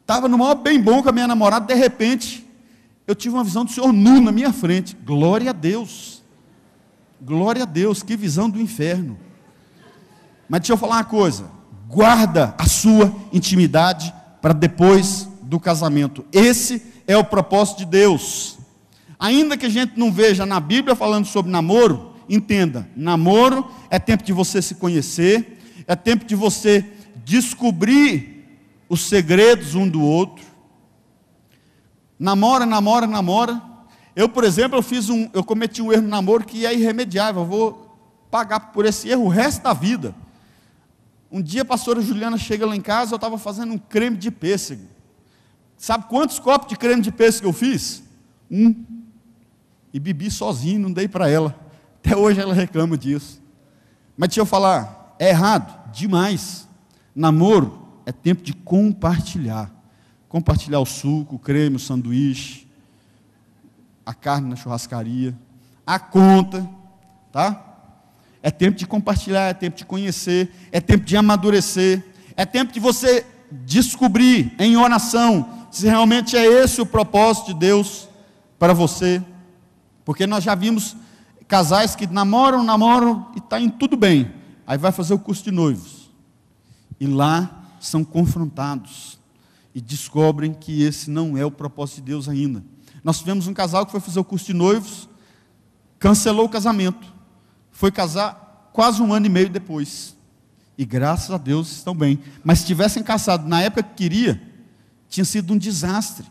Estava no maior bem bom com a minha namorada, de repente, eu tive uma visão do Senhor nu na minha frente. Glória a Deus, que visão do inferno. Mas deixa eu falar uma coisa, guarda a sua intimidade para depois do casamento. Esse é o propósito de Deus. Ainda que a gente não veja na Bíblia falando sobre namoro, entenda, namoro é tempo de você se conhecer, é tempo de você descobrir os segredos um do outro. Namora. Eu, por exemplo, eu cometi um erro no namoro que é irremediável, eu vou pagar por esse erro o resto da vida. Um dia a pastora Juliana chega lá em casa, eu estava fazendo um creme de pêssego. Sabe quantos copos de creme de pêssego eu fiz? 1. E bebi sozinho, não dei para ela. Até hoje ela reclama disso. Mas deixa eu falar, é errado demais. Namoro é tempo de compartilhar. Compartilhar o suco, o creme, o sanduíche, a carne na churrascaria, a conta, tá? É tempo de compartilhar, é tempo de conhecer, é tempo de amadurecer, é tempo de você descobrir em oração se realmente é esse o propósito de Deus para você. Porque nós já vimos casais que namoram e está indo tudo bem. Aí vai fazer o curso de noivos. E lá são confrontados. E descobrem que esse não é o propósito de Deus ainda. Nós tivemos um casal que foi fazer o curso de noivos, cancelou o casamento. Foi casar quase 1 ano e meio depois. E graças a Deus estão bem. Mas se tivessem casado na época que queria, tinha sido um desastre.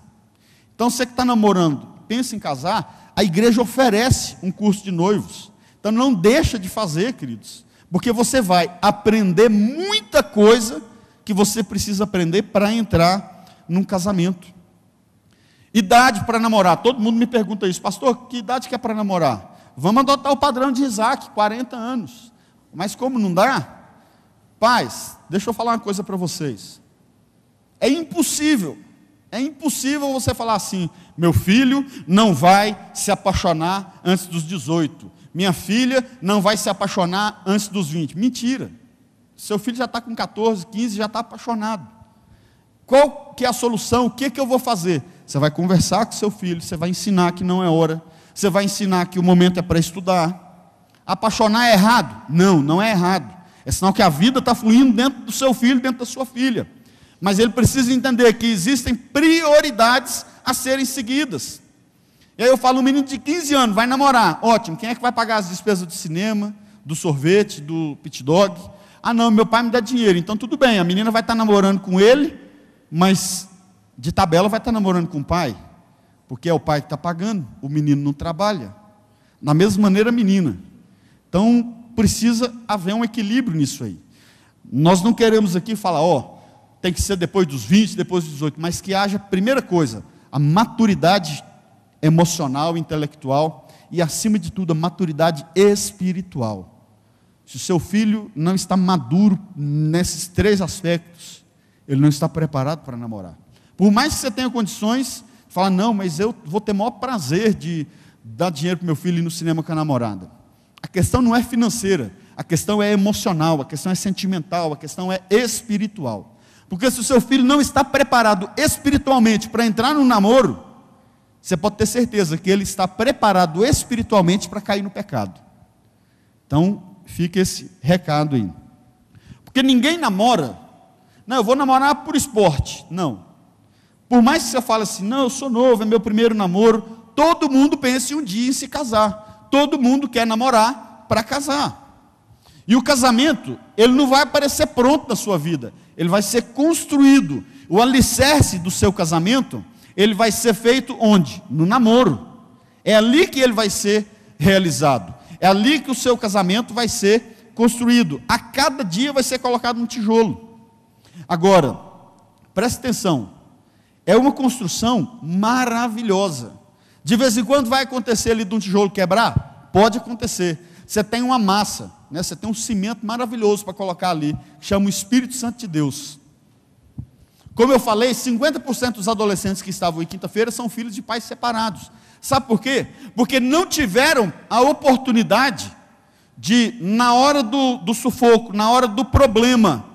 Então você que está namorando, pensa em casar, a igreja oferece um curso de noivos. Então não deixa de fazer, queridos, porque você vai aprender muita coisa que você precisa aprender para entrar num casamento. Idade para namorar, todo mundo me pergunta isso, pastor, que idade que é para namorar? Vamos adotar o padrão de Isaac, 40 anos. Mas como não dá? Pais, deixa eu falar uma coisa para vocês. É impossível você falar assim, meu filho não vai se apaixonar antes dos 18, minha filha não vai se apaixonar antes dos 20. Mentira, seu filho já está com 14, 15, já está apaixonado. Qual que é a solução? O que eu vou fazer? Você vai conversar com seu filho, você vai ensinar que não é hora, você vai ensinar que o momento é para estudar. Apaixonar é errado? Não, não é errado. É sinal que a vida está fluindo dentro do seu filho, dentro da sua filha. Mas ele precisa entender que existem prioridades a serem seguidas. E aí eu falo, um menino de 15 anos vai namorar, ótimo, quem é que vai pagar as despesas do cinema, do sorvete, do pit dog? Ah não, meu pai me dá dinheiro, então tudo bem, a menina vai estar namorando com ele, mas de tabela vai estar namorando com o pai, porque é o pai que está pagando, o menino não trabalha. Da mesma maneira a menina. Então precisa haver um equilíbrio nisso aí. Nós não queremos aqui falar, tem que ser depois dos 20, depois dos 18, mas que haja, primeira coisa, a maturidade emocional, intelectual e, acima de tudo, a maturidade espiritual. Se o seu filho não está maduro nesses 3 aspectos, ele não está preparado para namorar. Por mais que você tenha condições, fala, não, mas eu vou ter maior prazer de dar dinheiro para o meu filho ir no cinema com a namorada. A questão não é financeira, a questão é emocional, a questão é sentimental, a questão é espiritual. Porque se o seu filho não está preparado espiritualmente para entrar no namoro, você pode ter certeza que ele está preparado espiritualmente para cair no pecado. Então, fica esse recado aí. Porque ninguém namora, não, eu vou namorar por esporte. Não. Por mais que você fale assim, não, eu sou novo, é meu primeiro namoro, todo mundo pensa um dia em se casar. Todo mundo quer namorar para casar. E o casamento, ele não vai aparecer pronto na sua vida. Ele vai ser construído. O alicerce do seu casamento, ele vai ser feito onde? No namoro. É ali que ele vai ser realizado. É ali que o seu casamento vai ser construído. A cada dia vai ser colocado um tijolo. Agora, preste atenção. É uma construção maravilhosa. De vez em quando vai acontecer ali de um tijolo quebrar? Pode acontecer. Você tem uma massa, né? Você tem um cimento maravilhoso para colocar ali, que chama o Espírito Santo de Deus. Como eu falei, 50% dos adolescentes que estavam em quinta-feira são filhos de pais separados. Sabe por quê? Porque não tiveram a oportunidade de, na hora do sufoco, na hora do problema,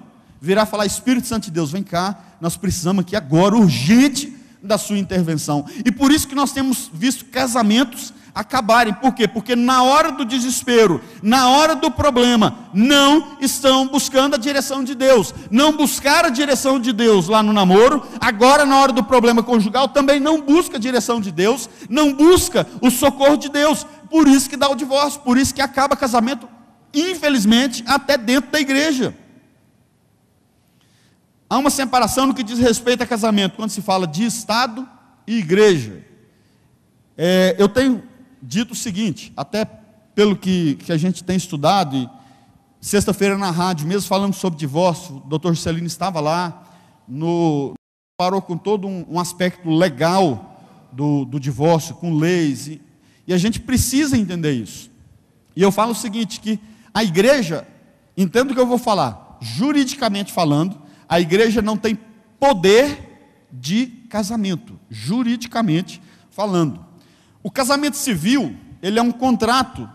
virar e falar: Espírito Santo de Deus, vem cá, nós precisamos aqui agora, urgente, da sua intervenção. E por isso que nós temos visto casamentos acabarem. Por quê? Porque na hora do desespero, na hora do problema, não estão buscando a direção de Deus. Não buscaram a direção de Deus lá no namoro, agora na hora do problema conjugal também não busca a direção de Deus, não busca o socorro de Deus. Por isso que dá o divórcio, por isso que acaba casamento, infelizmente, até dentro da igreja. Há uma separação no que diz respeito a casamento, quando se fala de Estado e igreja. Eu tenho dito o seguinte, até pelo que a gente tem estudado, e sexta-feira na rádio, mesmo falando sobre divórcio, o doutor Juscelino estava lá, parou com todo um aspecto legal do divórcio, com leis, e a gente precisa entender isso. E eu falo o seguinte, que a igreja, entenda o que eu vou falar, juridicamente falando, a igreja não tem poder de casamento, juridicamente falando. O casamento civil, ele é um contrato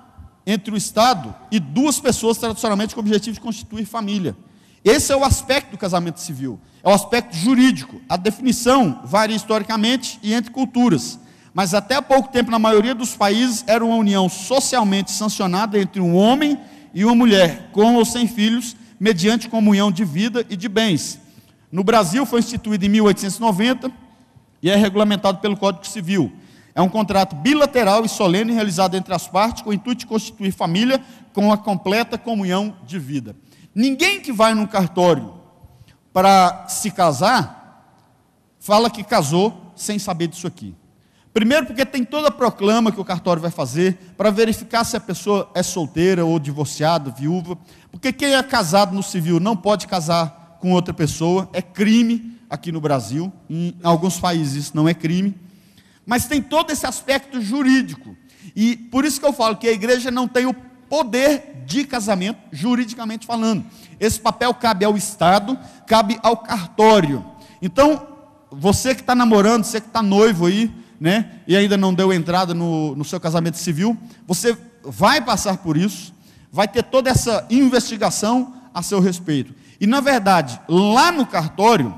entre o Estado e duas pessoas, tradicionalmente com o objetivo de constituir família. Esse é o aspecto do casamento civil, é o aspecto jurídico. A definição varia historicamente e entre culturas, mas até há pouco tempo, na maioria dos países, era uma união socialmente sancionada entre um homem e uma mulher, com ou sem filhos, mediante comunhão de vida e de bens. No Brasil foi instituído em 1890 e é regulamentado pelo Código Civil. É um contrato bilateral e solene realizado entre as partes com o intuito de constituir família com a completa comunhão de vida. Ninguém que vai num cartório para se casar fala que casou sem saber disso aqui. Primeiro porque tem toda a proclama que o cartório vai fazer para verificar se a pessoa é solteira ou divorciada, viúva. Porque quem é casado no civil não pode casar com outra pessoa, é crime aqui no Brasil, em alguns países isso não é crime. Mas tem todo esse aspecto jurídico. E por isso que eu falo que a igreja não tem o poder de casamento, juridicamente falando. Esse papel cabe ao Estado, cabe ao cartório. Então, você que está namorando, você que está noivo aí, né, e ainda não deu entrada no seu casamento civil, você vai passar por isso, vai ter toda essa investigação a seu respeito. E na verdade, lá no cartório,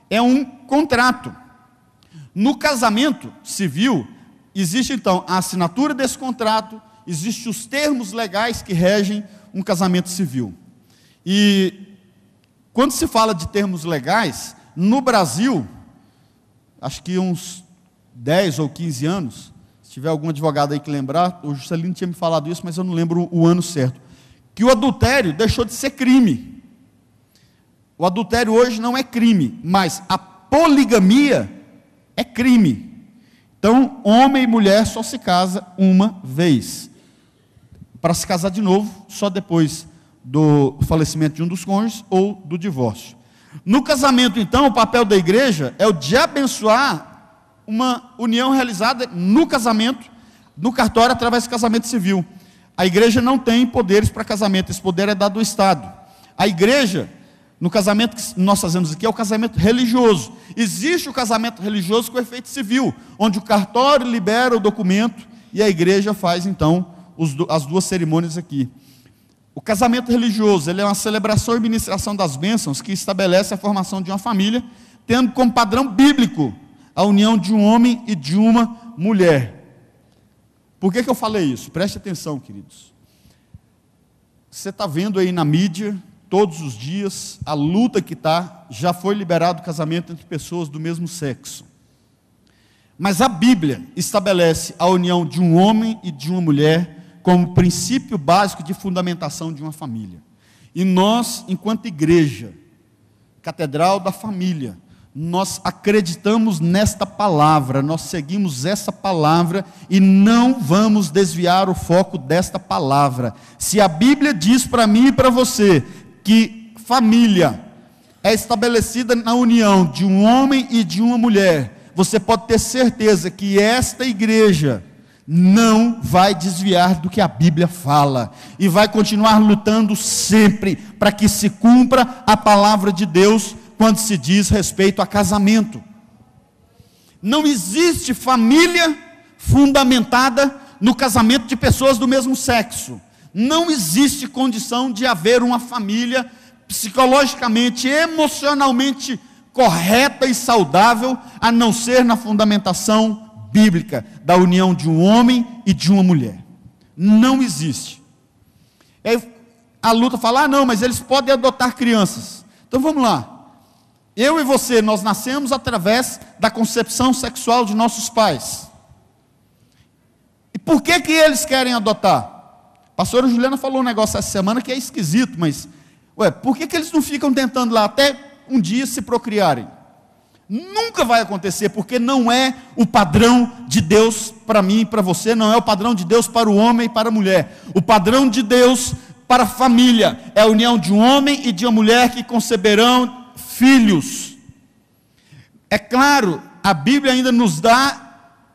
é um contrato. No casamento civil, existe então a assinatura desse contrato, existem os termos legais que regem um casamento civil. E quando se fala de termos legais, no Brasil, acho que uns 10 ou 15 anos, se tiver algum advogado aí que lembrar, o Juscelino tinha me falado isso, mas eu não lembro o ano certo, que o adultério deixou de ser crime. O adultério hoje não é crime, mas a poligamia é crime. Então, homem e mulher só se casa uma vez. Para se casar de novo, só depois do falecimento de um dos cônjuges ou do divórcio. No casamento, então, o papel da igreja é o de abençoar uma união realizada no casamento, no cartório, através do casamento civil. A igreja não tem poderes para casamento, esse poder é dado do Estado. A igreja, no casamento que nós fazemos aqui, é o casamento religioso. Existe o casamento religioso com efeito civil, onde o cartório libera o documento e a igreja faz, então, as duas cerimônias aqui. O casamento religioso, ele é uma celebração e ministração das bênçãos que estabelece a formação de uma família, tendo como padrão bíblico a união de um homem e de uma mulher. Por que eu falei isso? Preste atenção, queridos. Você está vendo aí na mídia, todos os dias, a luta que está, já foi liberado o casamento entre pessoas do mesmo sexo. Mas a Bíblia estabelece a união de um homem e de uma mulher como princípio básico de fundamentação de uma família. E nós, enquanto igreja, Catedral da Família, nós acreditamos nesta palavra, nós seguimos essa palavra e não vamos desviar o foco desta palavra. Se a Bíblia diz para mim e para você que família é estabelecida na união de um homem e de uma mulher, você pode ter certeza que esta igreja não vai desviar do que a Bíblia fala, e vai continuar lutando sempre para que se cumpra a palavra de Deus quando se diz respeito a casamento. Não existe família fundamentada no casamento de pessoas do mesmo sexo. Não existe condição de haver uma família psicologicamente, emocionalmente correta e saudável, a não ser na fundamentação bíblica da união de um homem e de uma mulher. Não existe. Aí a luta fala, não, mas eles podem adotar crianças. Então vamos lá. Eu e você, nós nascemos através da concepção sexual de nossos pais. E por que eles querem adotar? A pastora Juliana falou um negócio essa semana que é esquisito, mas, por que eles não ficam tentando lá até um dia se procriarem? Nunca vai acontecer, porque não é o padrão de Deus para mim e para você, não é o padrão de Deus para o homem e para a mulher. O padrão de Deus para a família é a união de um homem e de uma mulher que conceberão filhos. É claro, a Bíblia ainda nos dá,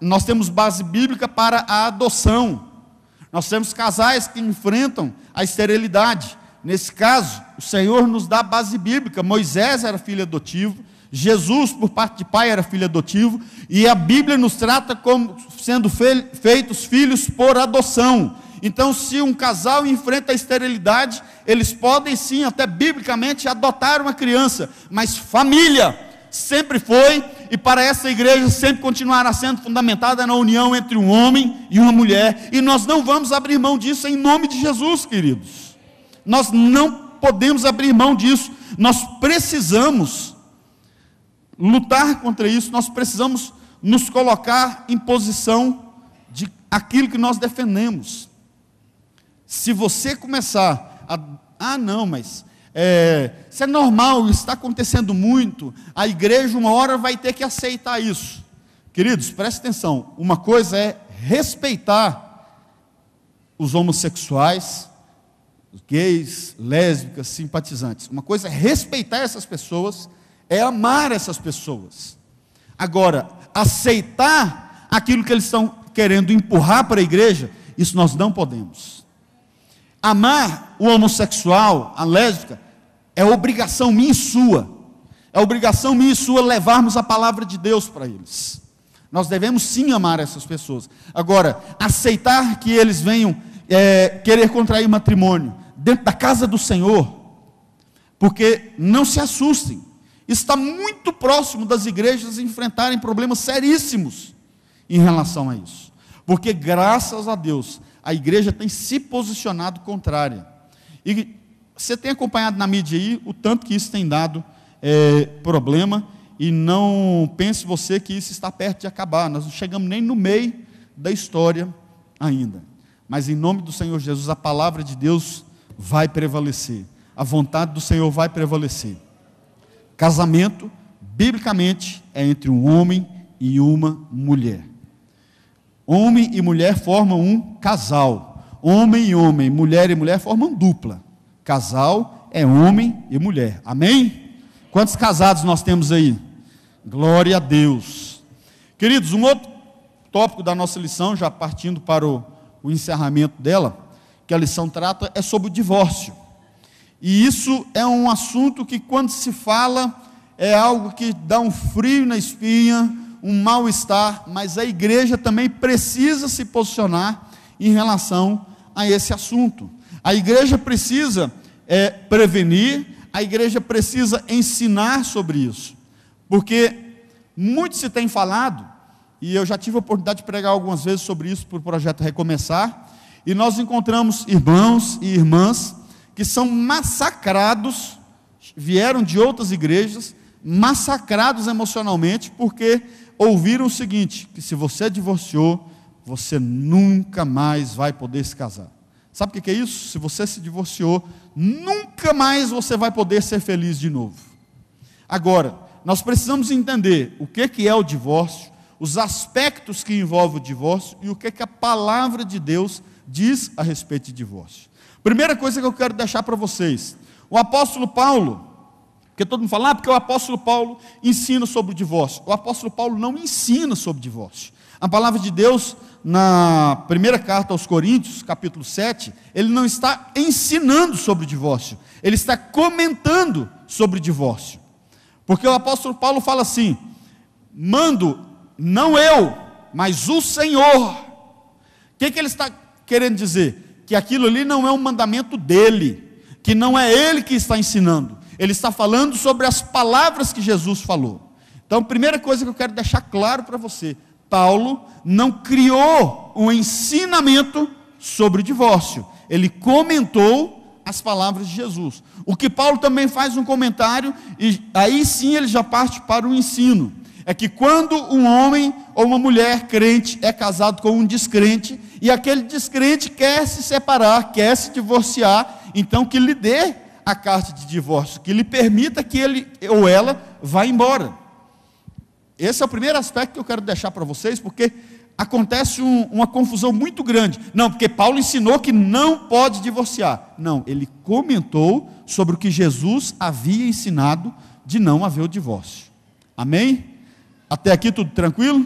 nós temos base bíblica para a adoção. Nós temos casais que enfrentam a esterilidade. Nesse caso, o Senhor nos dá base bíblica. Moisés era filho adotivo, Jesus, por parte de pai, era filho adotivo, e a Bíblia nos trata como sendo feitos filhos por adoção. Então, se um casal enfrenta a esterilidade, eles podem sim, até biblicamente, adotar uma criança, mas família sempre foi, e para essa igreja sempre continuará sendo fundamentada na união entre um homem e uma mulher, e nós não vamos abrir mão disso em nome de Jesus, queridos. Nós não podemos abrir mão disso. Nós precisamos lutar contra isso, nós precisamos nos colocar em posição de aquilo que nós defendemos. Se você começar a, não, mas isso é normal, isso está acontecendo muito, a igreja uma hora vai ter que aceitar isso. Queridos, preste atenção, uma coisa é respeitar os homossexuais, os gays, lésbicas, simpatizantes. Uma coisa é respeitar essas pessoas, é amar essas pessoas. Agora, aceitar aquilo que eles estão querendo empurrar para a igreja, isso nós não podemos. Amar o homossexual, a lésbica, é obrigação minha e sua. É obrigação minha e sua levarmos a palavra de Deus para eles. Nós devemos sim amar essas pessoas. Agora, aceitar que eles venham querer contrair matrimônio dentro da casa do Senhor, porque não se assustem, está muito próximo das igrejas enfrentarem problemas seríssimos em relação a isso, porque graças a Deus a igreja tem se posicionado contrária, e você tem acompanhado na mídia aí o tanto que isso tem dado problema, e não pense você que isso está perto de acabar. Nós não chegamos nem no meio da história ainda, mas em nome do Senhor Jesus a palavra de Deus vai prevalecer, a vontade do Senhor vai prevalecer. Casamento, biblicamente, é entre um homem e uma mulher. Homem e mulher formam um casal. Homem e homem, mulher e mulher formam dupla. Casal é homem e mulher. Amém? Quantos casados nós temos aí? Glória a Deus. Queridos, um outro tópico da nossa lição, já partindo para o encerramento dela, que a lição trata, é sobre o divórcio. E isso é um assunto que, quando se fala, é algo que dá um frio na espinha, um mal-estar, mas a igreja também precisa se posicionar em relação a esse assunto. A igreja precisa prevenir, a igreja precisa ensinar sobre isso, porque muito se tem falado, e eu já tive a oportunidade de pregar algumas vezes sobre isso por projeto Recomeçar, e nós encontramos irmãos e irmãs que são massacrados, vieram de outras igrejas, massacrados emocionalmente, porque ouviram o seguinte, que se você divorciou, você nunca mais vai poder se casar. Sabe o que é isso? Se você se divorciou, nunca mais você vai poder ser feliz de novo. Agora, nós precisamos entender o que é o divórcio, os aspectos que envolvem o divórcio e o que a palavra de Deus diz a respeito de divórcio. Primeira coisa que eu quero deixar para vocês, o apóstolo Paulo, Porque todo mundo fala, porque o apóstolo Paulo ensina sobre o divórcio. O apóstolo Paulo não ensina sobre o divórcio. A palavra de Deus, na primeira carta aos Coríntios, capítulo 7, ele não está ensinando sobre o divórcio, ele está comentando sobre o divórcio. Porque o apóstolo Paulo fala assim, mando, não eu, mas o Senhor. O que ele está querendo dizer? Que aquilo ali não é um mandamento dele, que não é ele que está ensinando. Ele está falando sobre as palavras que Jesus falou. Então, a primeira coisa que eu quero deixar claro para você, Paulo não criou um ensinamento sobre o divórcio. Ele comentou as palavras de Jesus. O que Paulo também faz um comentário, e aí sim ele já parte para o ensino. É que quando um homem ou uma mulher crente é casado com um descrente, e aquele descrente quer se separar, quer se divorciar, então que lhe dê a carta de divórcio, que lhe permita que ele ou ela vá embora. Esse é o primeiro aspecto que eu quero deixar para vocês, porque acontece uma confusão muito grande. Não, porque Paulo ensinou que não pode divorciar. Não, ele comentou sobre o que Jesus havia ensinado de não haver o divórcio. Amém? Até aqui tudo tranquilo?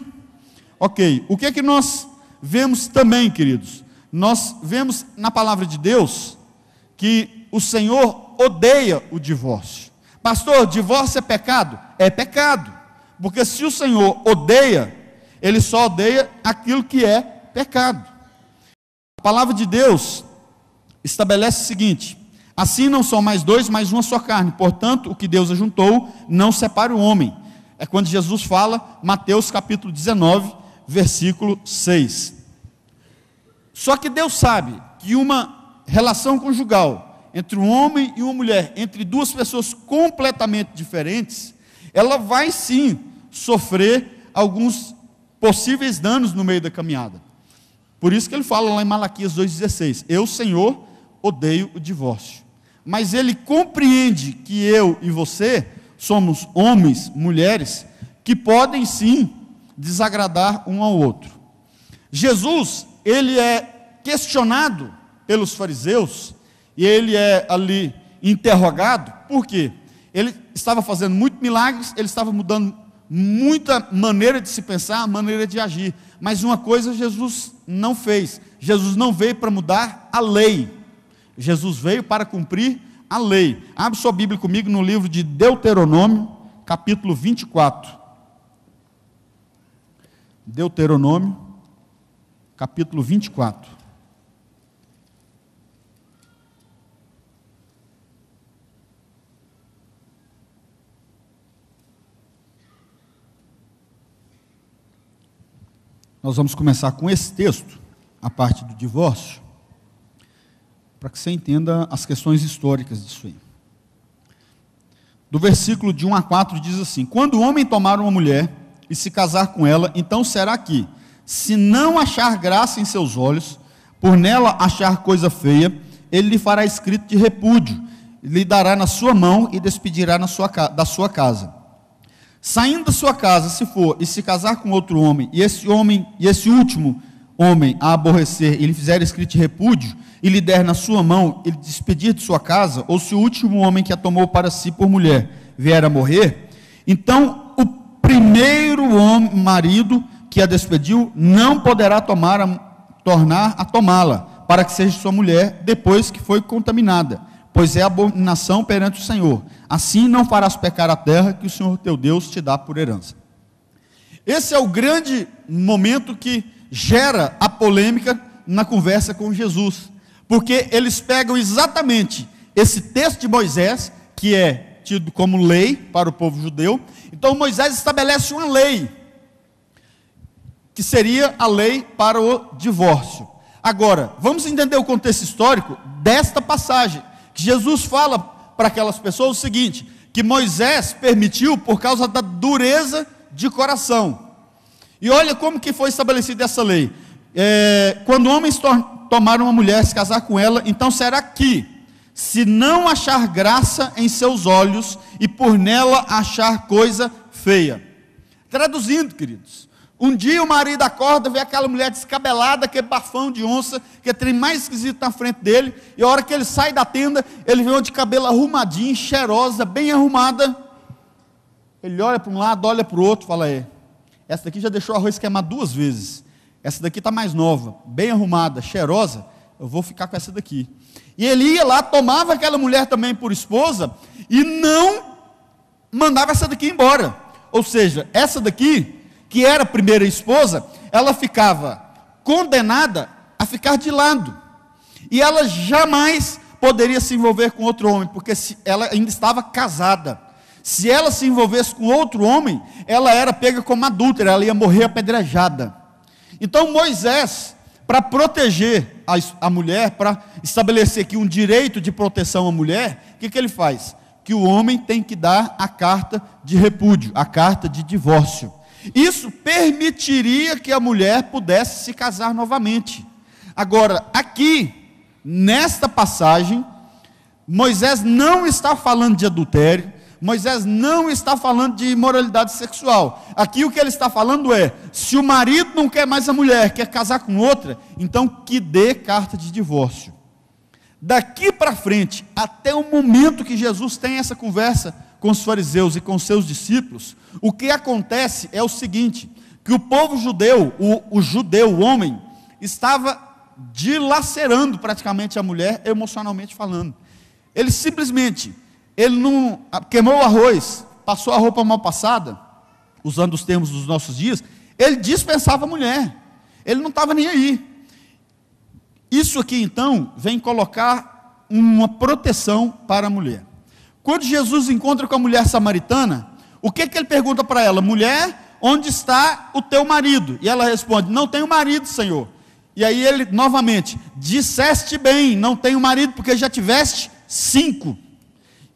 Ok, o que é que nós vemos também, queridos? Nós vemos na palavra de Deus que o Senhor odeia o divórcio. Pastor, divórcio é pecado? É pecado, porque se o Senhor odeia, ele só odeia aquilo que é pecado. A palavra de Deus estabelece o seguinte: assim não são mais dois, mas uma só carne. Portanto, o que Deus ajuntou, não separe o homem. É quando Jesus fala, Mateus capítulo 19, versículo 6. Só que Deus sabe que uma relação conjugal entre um homem e uma mulher, entre duas pessoas completamente diferentes, ela vai sim sofrer alguns possíveis danos no meio da caminhada. Por isso que ele fala lá em Malaquias 2,16, eu, Senhor, odeio o divórcio. Mas ele compreende que eu e você somos homens, mulheres, que podem sim desagradar um ao outro. Jesus, ele é questionado pelos fariseus, e ele é ali interrogado, por quê? Ele estava fazendo muitos milagres, ele estava mudando muita maneira de se pensar, maneira de agir, mas uma coisa Jesus não fez, Jesus não veio para mudar a lei, Jesus veio para cumprir a lei. Abre sua Bíblia comigo no livro de Deuteronômio, capítulo 24. Deuteronômio, capítulo 24. Nós vamos começar com esse texto, a parte do divórcio, para que você entenda as questões históricas disso aí. Do versículo de 1 a 4 diz assim: quando o homem tomar uma mulher e se casar com ela, então será que, se não achar graça em seus olhos, por nela achar coisa feia, ele lhe fará escrito de repúdio, lhe dará na sua mão e despedirá da sua casa. Saindo da sua casa, se for, e se casar com outro homem, e esse último homem a aborrecer, e lhe fizer escrito de repúdio, e lhe der na sua mão, ele despedir de sua casa, ou se o último homem que a tomou para si por mulher vier a morrer, então o primeiro marido que a despediu não poderá tornar a tomá-la, para que seja sua mulher, depois que foi contaminada, pois é abominação perante o Senhor. Assim não farás pecar a terra que o Senhor teu Deus te dá por herança. Esse é o grande momento que gera a polêmica na conversa com Jesus, porque eles pegam exatamente esse texto de Moisés, que é tido como lei para o povo judeu. Então Moisés estabelece uma lei, que seria a lei para o divórcio. Agora, vamos entender o contexto histórico desta passagem, que Jesus fala para aquelas pessoas o seguinte, que Moisés permitiu por causa da dureza de coração. E olha como que foi estabelecida essa lei. Quando homens tomaram uma mulher, se casar com ela, então será que, se não achar graça em seus olhos, e por nela achar coisa feia. Traduzindo, queridos, Um dia o marido acorda, vê aquela mulher descabelada, aquele bafão de onça, que é o trem mais esquisito na frente dele, e a hora que ele sai da tenda, ele vê uma de cabelo arrumadinho, cheirosa, bem arrumada. Ele olha para um lado, olha para o outro, fala: essa daqui já deixou o arroz queimar 2 vezes, essa daqui está mais nova, bem arrumada, cheirosa, eu vou ficar com essa daqui. E ele ia lá, tomava aquela mulher também por esposa, e não mandava essa daqui embora. Ou seja, essa daqui, que era a primeira esposa, ela ficava condenada a ficar de lado, e ela jamais poderia se envolver com outro homem, porque ela ainda estava casada. Se ela se envolvesse com outro homem, ela era pega como adúltera, ela ia morrer apedrejada. Então Moisés, para proteger a mulher, para estabelecer aqui um direito de proteção à mulher, o que ele faz? Que o homem tem que dar a carta de repúdio, a carta de divórcio. Isso permitiria que a mulher pudesse se casar novamente. Agora, aqui, nesta passagem, Moisés não está falando de adultério, Moisés não está falando de imoralidade sexual. Aqui o que ele está falando é: se o marido não quer mais a mulher, quer casar com outra, então que dê carta de divórcio. Daqui para frente, até o momento que Jesus tem essa conversa com os fariseus e com seus discípulos, o que acontece é o seguinte: que o povo judeu, o homem, estava dilacerando praticamente a mulher, emocionalmente falando. Ele simplesmente, ele não queimou o arroz, passou a roupa mal passada, usando os termos dos nossos dias, ele dispensava a mulher, ele não estava nem aí. Isso aqui então vem colocar uma proteção para a mulher. Quando Jesus encontra com a mulher samaritana, o que ele pergunta para ela? Mulher, onde está o teu marido? E ela responde: não tenho marido, Senhor. E aí ele novamente: disseste bem, não tenho marido, porque já tiveste 5.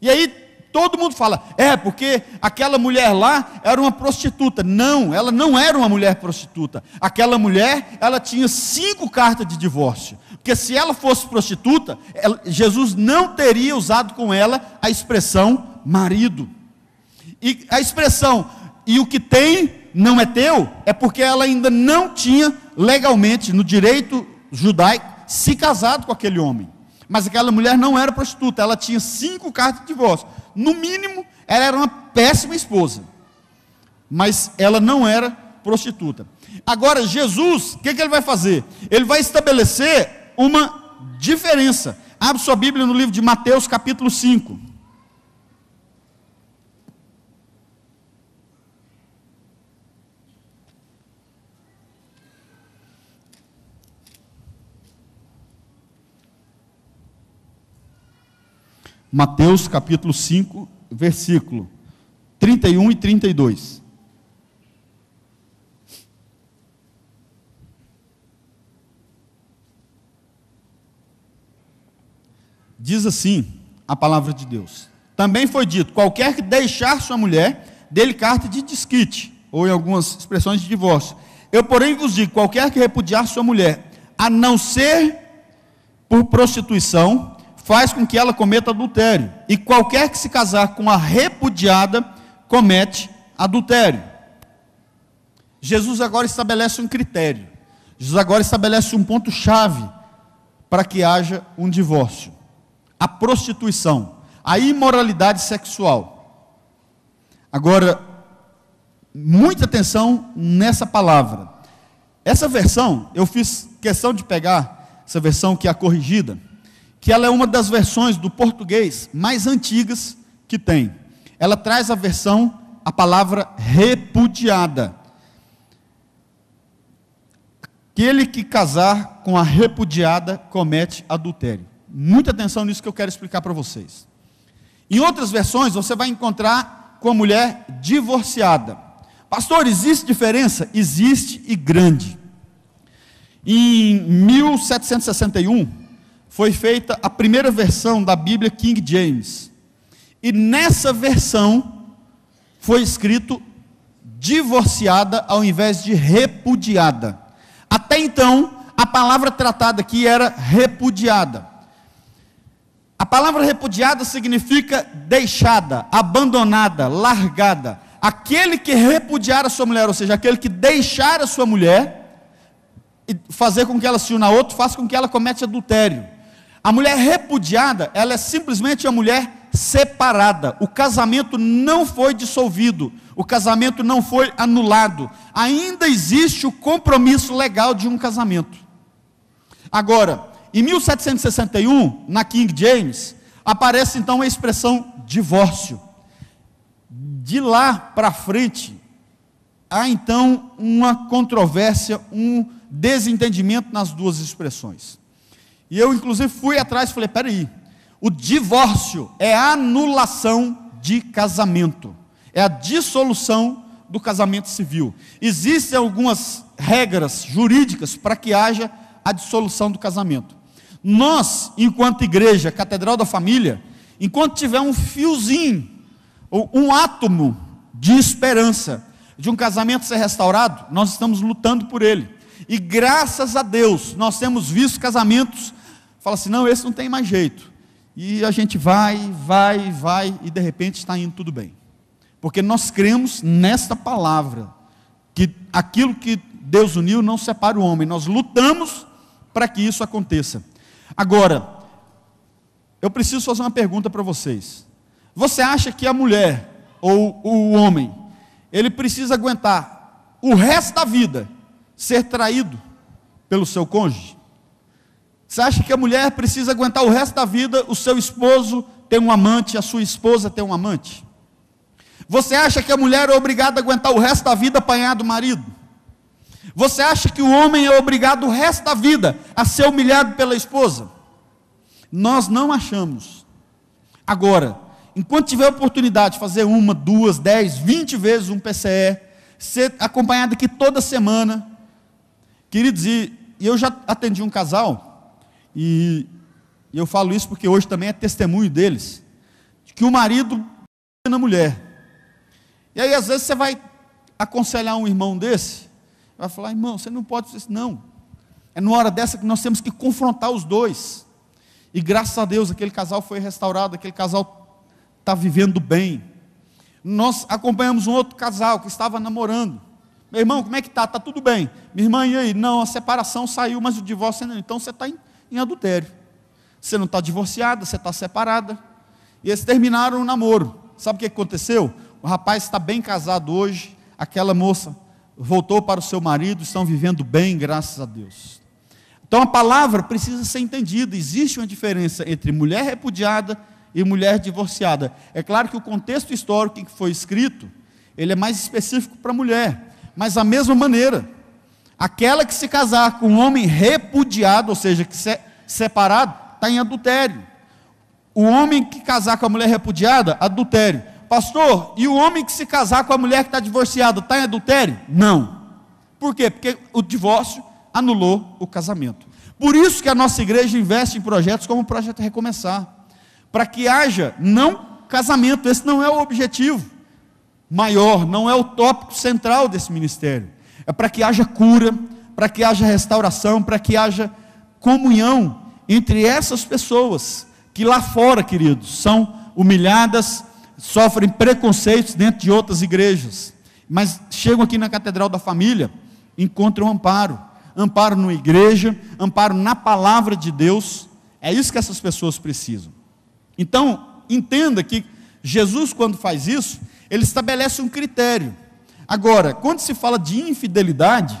E aí todo mundo fala: porque aquela mulher lá era uma prostituta. Não, ela não era uma mulher prostituta. Aquela mulher, ela tinha 5 cartas de divórcio. Porque se ela fosse prostituta, Jesus não teria usado com ela a expressão marido. E a expressão, e o que tem não é teu, é porque ela ainda não tinha legalmente, no direito judaico, se casado com aquele homem. Mas aquela mulher não era prostituta, ela tinha 5 cartas de divórcio. No mínimo, ela era uma péssima esposa, mas ela não era prostituta. Agora Jesus, o que ele vai fazer? Ele vai estabelecer uma diferença. Abre sua Bíblia no livro de Mateus capítulo 5. Mateus capítulo 5, versículo 31 e 32. Diz assim a palavra de Deus: também foi dito: qualquer que deixar sua mulher, dê-lhe carta de desquite, ou em algumas expressões de divórcio. Eu, porém, vos digo: qualquer que repudiar sua mulher, a não ser por prostituição, faz com que ela cometa adultério. E qualquer que se casar com a repudiada, comete adultério. Jesus agora estabelece um critério. Jesus agora estabelece um ponto-chave para que haja um divórcio: a prostituição, a imoralidade sexual. Agora, muita atenção nessa palavra. Essa versão, eu fiz questão de pegar essa versão que é a corrigida, que ela é uma das versões do português mais antigas que tem. Ela traz a palavra repudiada. Aquele que casar com a repudiada comete adultério. Muita atenção nisso que eu quero explicar para vocês. Em outras versões você vai encontrar com a mulher divorciada. Pastor, existe diferença? Existe, e grande. Em 1761, foi feita a primeira versão da Bíblia King James. E nessa versão foi escrito divorciada ao invés de repudiada. Até então, a palavra tratada aqui era repudiada. A palavra repudiada significa deixada, abandonada, largada. aquele que repudiar a sua mulher, ou seja, aquele que deixar a sua mulher e fazer com que ela se una a outro, faz com que ela cometa adultério. A mulher repudiada, ela é simplesmente a mulher separada. O casamento não foi dissolvido, o casamento não foi anulado. Ainda existe o compromisso legal de um casamento. Agora, em 1761, na King James, aparece então a expressão divórcio. De lá para frente, há então uma controvérsia, um desentendimento nas duas expressões. E eu inclusive fui atrás e falei, peraí, o divórcio é a anulação de casamento, é a dissolução do casamento civil. Existem algumas regras jurídicas para que haja a dissolução do casamento. Nós, enquanto igreja, Catedral da Família, enquanto tiver um fiozinho, ou um átomo de esperança de um casamento ser restaurado, nós estamos lutando por ele. E graças a Deus, nós temos visto casamentos, fala assim, não, esse não tem mais jeito. E a gente vai, e de repente está indo tudo bem. Porque nós cremos nesta palavra, que aquilo que Deus uniu não separa o homem. Nós lutamos para que isso aconteça. Agora, eu preciso fazer uma pergunta para vocês. Você acha que a mulher, ou o homem, ele precisa aguentar o resto da vida ser traído pelo seu cônjuge? Você acha que a mulher precisa aguentar o resto da vida o seu esposo ter um amante, a sua esposa ter um amante? Você acha que a mulher é obrigada a aguentar o resto da vida apanhar do marido? Você acha que o homem é obrigado o resto da vida a ser humilhado pela esposa? Nós não achamos. Agora, enquanto tiver oportunidade de fazer 1, 2, 10, 20 vezes um PCE, ser acompanhado aqui toda semana, queridos, e eu já atendi um casal, e eu falo isso porque hoje também é testemunho deles, de que o marido na mulher. E aí às vezes você vai aconselhar um irmão desse, vai falar, irmão, você não pode fazer isso, não. É numa hora dessa que nós temos que confrontar os dois. E graças a Deus aquele casal foi restaurado, aquele casal está vivendo bem. Nós acompanhamos um outro casal que estava namorando. Meu irmão, como é que está? Está tudo bem. Minha irmã, e aí? Não, a separação saiu, mas o divórcio ainda não. Então você está em adultério. Você não está divorciada, você está separada. E eles terminaram o namoro. Sabe o que aconteceu? O rapaz está bem casado hoje, aquela moça voltou para o seu marido, estão vivendo bem, graças a Deus. Então a palavra precisa ser entendida. Existe uma diferença entre mulher repudiada e mulher divorciada. É claro que o contexto histórico em que foi escrito, ele é mais específico para a mulher, mas da mesma maneira, aquela que se casar com um homem repudiado, ou seja, que se separado, está em adultério. O homem que casar com a mulher repudiada, adultério. Pastor, e o homem que se casar com a mulher que está divorciada, está em adultério? Não. Por quê? Porque o divórcio anulou o casamento. Por isso que a nossa igreja investe em projetos como o Projeto Recomeçar, para que haja, não casamento, esse não é o objetivo maior, não é o tópico central desse ministério, é para que haja cura, para que haja restauração, para que haja comunhão entre essas pessoas, que lá fora, queridos, são humilhadas, sofrem preconceitos dentro de outras igrejas, mas chegam aqui na Catedral da Família, encontram amparo, amparo numa igreja, amparo na palavra de Deus. É isso que essas pessoas precisam. Então, entenda que Jesus, quando faz isso, ele estabelece um critério. Agora, quando se fala de infidelidade,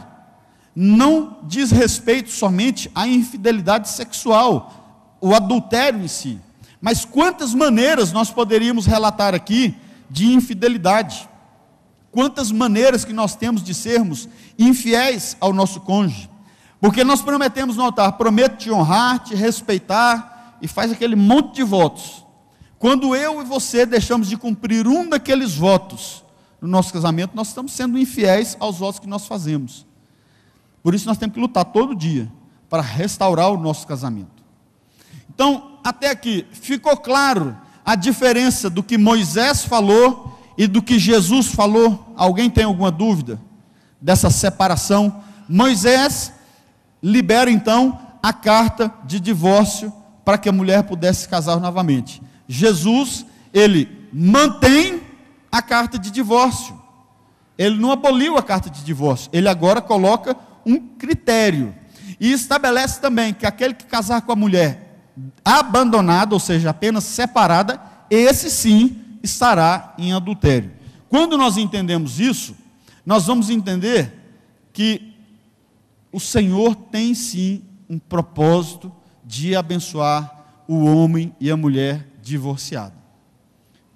não diz respeito somente à infidelidade sexual, o adultério em si, mas quantas maneiras nós poderíamos relatar aqui de infidelidade? Quantas maneiras que nós temos de sermos infiéis ao nosso cônjuge? Porque nós prometemos no altar, prometo te honrar, te respeitar, e faz aquele monte de votos. Quando eu e você deixamos de cumprir um daqueles votos no nosso casamento, nós estamos sendo infiéis aos votos que nós fazemos. Por isso nós temos que lutar todo dia para restaurar o nosso casamento. Então, até aqui, ficou claro a diferença do que Moisés falou e do que Jesus falou? Alguém tem alguma dúvida dessa separação? Moisés libera então a carta de divórcio para que a mulher pudesse casar novamente. Jesus, ele mantém a carta de divórcio. Ele não aboliu a carta de divórcio, ele agora coloca um critério. E estabelece também que aquele que casar com a mulher abandonada, ou seja, apenas separada, esse sim estará em adultério. Quando nós entendemos isso, nós vamos entender que o Senhor tem sim um propósito de abençoar o homem e a mulher divorciada.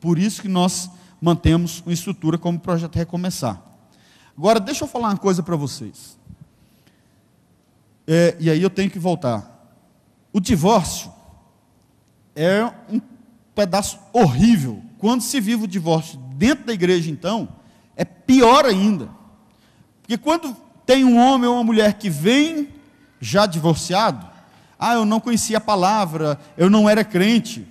Por isso que nós mantemos uma estrutura como o Projeto Recomeçar. Agora, deixa eu falar uma coisa para vocês. E aí eu tenho que voltar. O divórcio é um pedaço horrível. Quando se vive o divórcio dentro da igreja, então, é pior ainda. Porque quando tem um homem ou uma mulher que vem já divorciado, eu não conhecia a palavra, eu não era crente.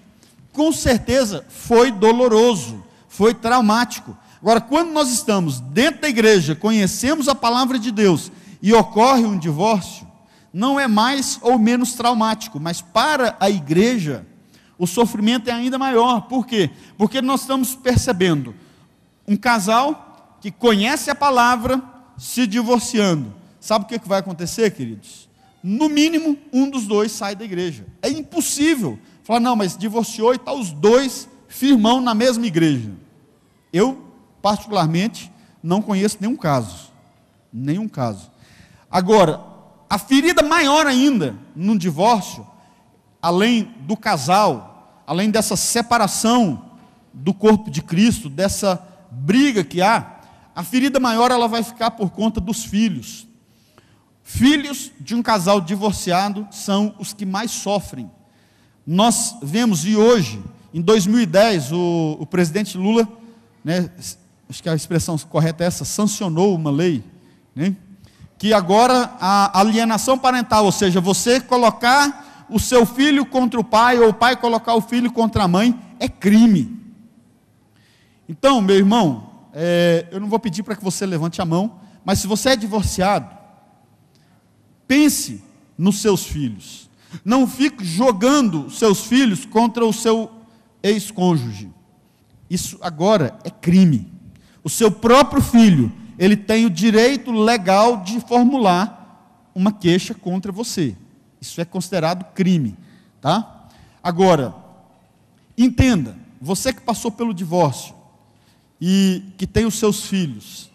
Com certeza foi doloroso, foi traumático. Agora, quando nós estamos dentro da igreja, conhecemos a palavra de Deus e ocorre um divórcio, não é mais ou menos traumático, mas para a igreja, o sofrimento é ainda maior. Por quê? Porque nós estamos percebendo um casal que conhece a palavra se divorciando. Sabe o que vai acontecer, queridos? No mínimo, um dos dois sai da igreja. É impossível falar, não, mas divorciou e está os dois firmão na mesma igreja. Eu, particularmente, não conheço nenhum caso. Nenhum caso. Agora, a ferida maior ainda num divórcio, além do casal, além dessa separação do corpo de Cristo, dessa briga que há, a ferida maior ela vai ficar por conta dos filhos. Filhos de um casal divorciado são os que mais sofrem. Nós vemos, e hoje, em 2010, o presidente Lula, né, acho que a expressão correta é essa, sancionou uma lei, né, que agora a alienação parental, ou seja, você colocar o seu filho contra o pai, ou o pai colocar o filho contra a mãe, é crime. Então, meu irmão, eu não vou pedir para que você levante a mão, mas se você é divorciado, pense nos seus filhos. Não fique jogando seus filhos contra o seu ex-cônjuge. Isso agora é crime. O seu próprio filho, ele tem o direito legal de formular uma queixa contra você. Isso é considerado crime, tá? Agora, entenda, você que passou pelo divórcio e que tem os seus filhos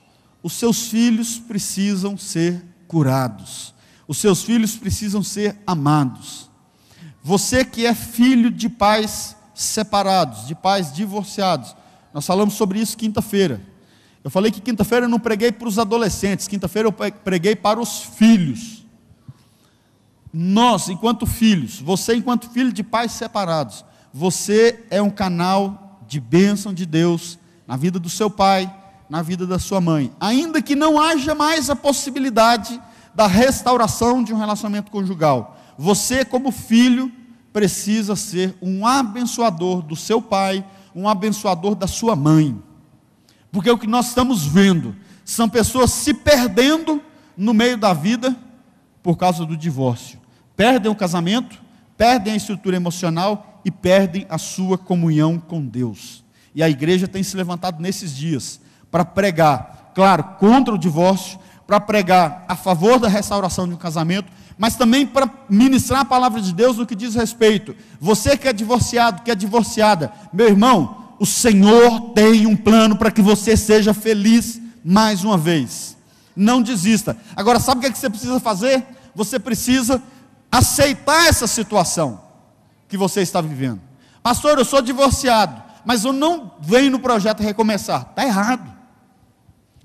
precisam ser curados. Os seus filhos precisam ser amados. Você que é filho de pais separados, de pais divorciados, nós falamos sobre isso quinta-feira. Eu falei que quinta-feira eu não preguei para os adolescentes, quinta-feira eu preguei para os filhos. Nós, enquanto filhos, você enquanto filho de pais separados, você é um canal de bênção de Deus na vida do seu pai, na vida da sua mãe. Ainda que não haja mais a possibilidade da restauração de um relacionamento conjugal, você como filho precisa ser um abençoador do seu pai, um abençoador da sua mãe, porque o que nós estamos vendo são pessoas se perdendo no meio da vida por causa do divórcio, perdem o casamento, perdem a estrutura emocional e perdem a sua comunhão com Deus. E a igreja tem se levantado nesses dias para pregar, claro, contra o divórcio, para pregar a favor da restauração de um casamento, mas também para ministrar a palavra de Deus no que diz respeito. Você que é divorciado, que é divorciada, meu irmão, o Senhor tem um plano para que você seja feliz mais uma vez. Não desista. Agora, sabe o que você precisa fazer? Você precisa aceitar essa situação que você está vivendo. Pastor, eu sou divorciado, mas eu não venho no projeto Recomeçar. Está errado.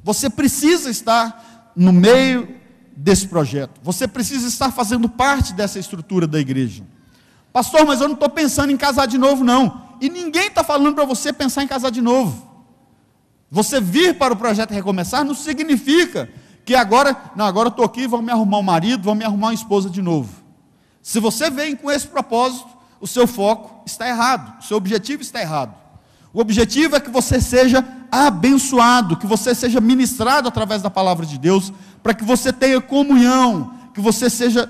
Você precisa estar no meio desse projeto. Você precisa estar fazendo parte dessa estrutura da igreja. Pastor, mas eu não estou pensando em casar de novo, não. E ninguém está falando para você pensar em casar de novo. Você vir para o projeto Recomeçar não significa que agora eu estou aqui, vão me arrumar um marido, vão me arrumar uma esposa de novo. Se você vem com esse propósito, o seu foco está errado, o seu objetivo está errado. O objetivo é que você seja abençoado, que você seja ministrado através da palavra de Deus, para que você tenha comunhão, que você seja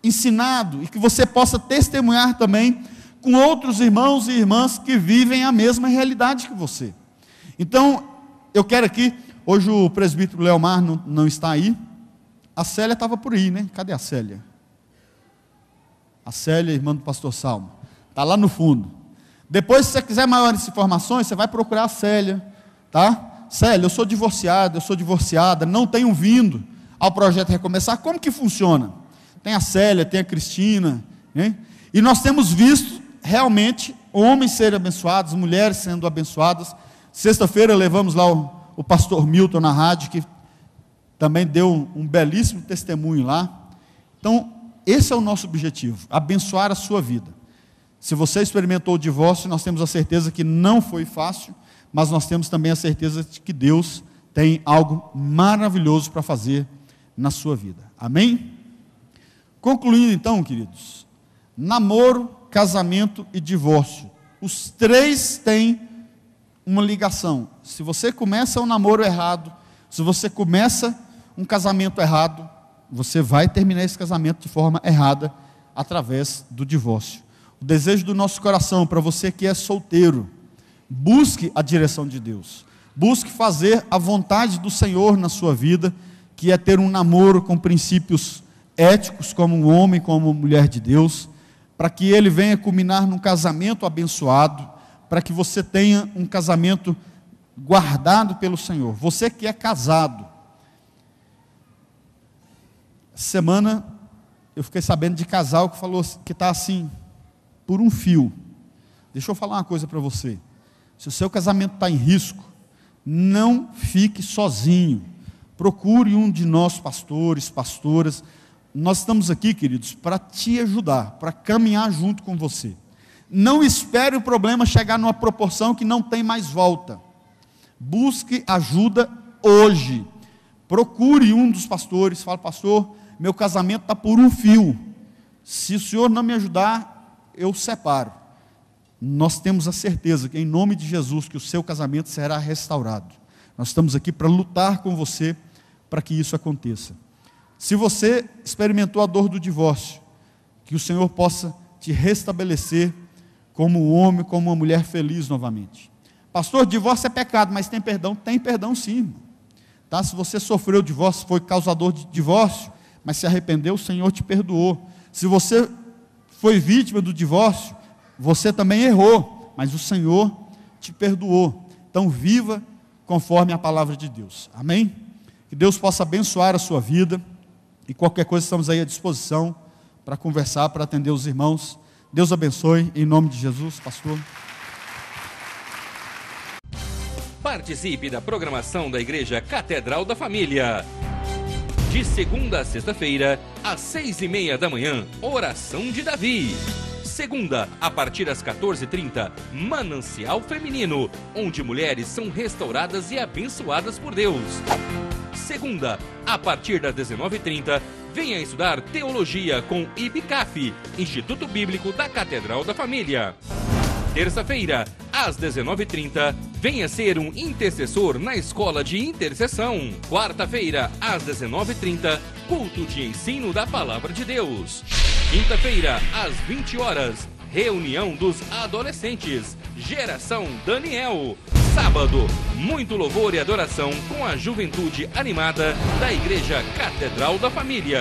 ensinado e que você possa testemunhar também com outros irmãos e irmãs que vivem a mesma realidade que você. Então, eu quero aqui, hoje o presbítero Leomar não está aí, a Célia estava por aí, né? Cadê a Célia? A Célia, irmã do pastor Salmo, está lá no fundo. Depois, se você quiser maiores informações, você vai procurar a Célia, tá? Célia, eu sou divorciado, eu sou divorciada, não tenho vindo ao projeto Recomeçar. Como que funciona? Tem a Célia, tem a Cristina, né? E nós temos visto realmente homens serem abençoados, mulheres sendo abençoadas. Sexta-feira levamos lá o pastor Milton na rádio, que também deu um belíssimo testemunho lá. Então, esse é o nosso objetivo, abençoar a sua vida. Se você experimentou o divórcio, nós temos a certeza que não foi fácil, mas nós temos também a certeza de que Deus tem algo maravilhoso para fazer na sua vida. Amém? Concluindo então, queridos, namoro, casamento e divórcio. Os três têm uma ligação. Se você começa um namoro errado, se você começa um casamento errado, você vai terminar esse casamento de forma errada, através do divórcio. O desejo do nosso coração, para você que é solteiro, busque a direção de Deus. Busque fazer a vontade do Senhor na sua vida, que é ter um namoro com princípios éticos, como um homem, como uma mulher de Deus, para que ele venha culminar num casamento abençoado, para que você tenha um casamento guardado pelo Senhor. Você que é casado, semana eu fiquei sabendo de casal que falou que está assim, por um fio. Deixa eu falar uma coisa para você. Se o seu casamento está em risco, não fique sozinho. Procure um de nós, pastores, pastoras. Nós estamos aqui, queridos, para te ajudar, para caminhar junto com você. Não espere o problema chegar numa proporção que não tem mais volta. Busque ajuda hoje. Procure um dos pastores, fala: pastor, meu casamento está por um fio. Se o senhor não me ajudar, eu separo. Nós temos a certeza que, em nome de Jesus, que o seu casamento será restaurado. Nós estamos aqui para lutar com você, para que isso aconteça. Se você experimentou a dor do divórcio, que o Senhor possa te restabelecer como um homem, como uma mulher feliz novamente. Pastor, divórcio é pecado, mas tem perdão? Tem perdão sim. Tá? Se você sofreu divórcio, foi causador de divórcio, mas se arrependeu, o Senhor te perdoou. Se você foi vítima do divórcio, você também errou, mas o Senhor te perdoou. Então viva conforme a palavra de Deus. Amém? Que Deus possa abençoar a sua vida. E qualquer coisa estamos aí à disposição para conversar, para atender os irmãos. Deus abençoe, em nome de Jesus, pastor. Participe da programação da Igreja Catedral da Família. De segunda a sexta-feira, às 6:30 da manhã, oração de Davi. Segunda, a partir das 14h30, Manancial Feminino, onde mulheres são restauradas e abençoadas por Deus. Segunda, a partir das 19h30, venha estudar Teologia com IBCAF, Instituto Bíblico da Catedral da Família. Terça-feira, às 19h30, venha ser um intercessor na Escola de Intercessão. Quarta-feira, às 19h30, culto de ensino da Palavra de Deus. Quinta-feira, às 20 horas, reunião dos adolescentes, Geração Daniel. Sábado, muito louvor e adoração com a juventude animada da Igreja Catedral da Família.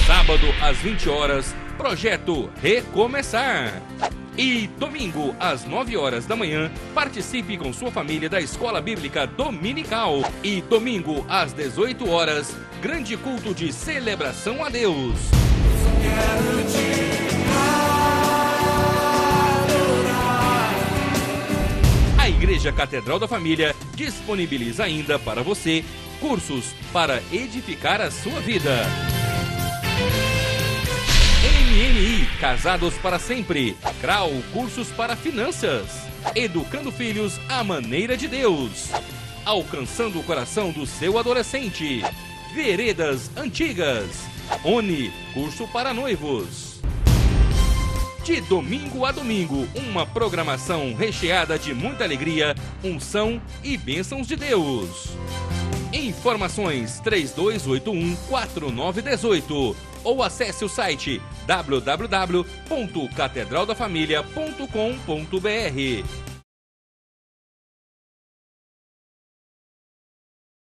Sábado, às 20 horas, projeto Recomeçar. E domingo, às 9 horas da manhã, participe com sua família da Escola Bíblica Dominical. E domingo, às 18 horas, grande culto de celebração a Deus. A Igreja Catedral da Família disponibiliza ainda para você cursos para edificar a sua vida. MNI, Casados para Sempre. CRAU, cursos para finanças. Educando filhos à maneira de Deus. Alcançando o coração do seu adolescente. Veredas Antigas. ONI, curso para noivos. De domingo a domingo, uma programação recheada de muita alegria, unção e bênçãos de Deus. Informações 3281-4918 ou acesse o site www.catedraldafamilia.com.br.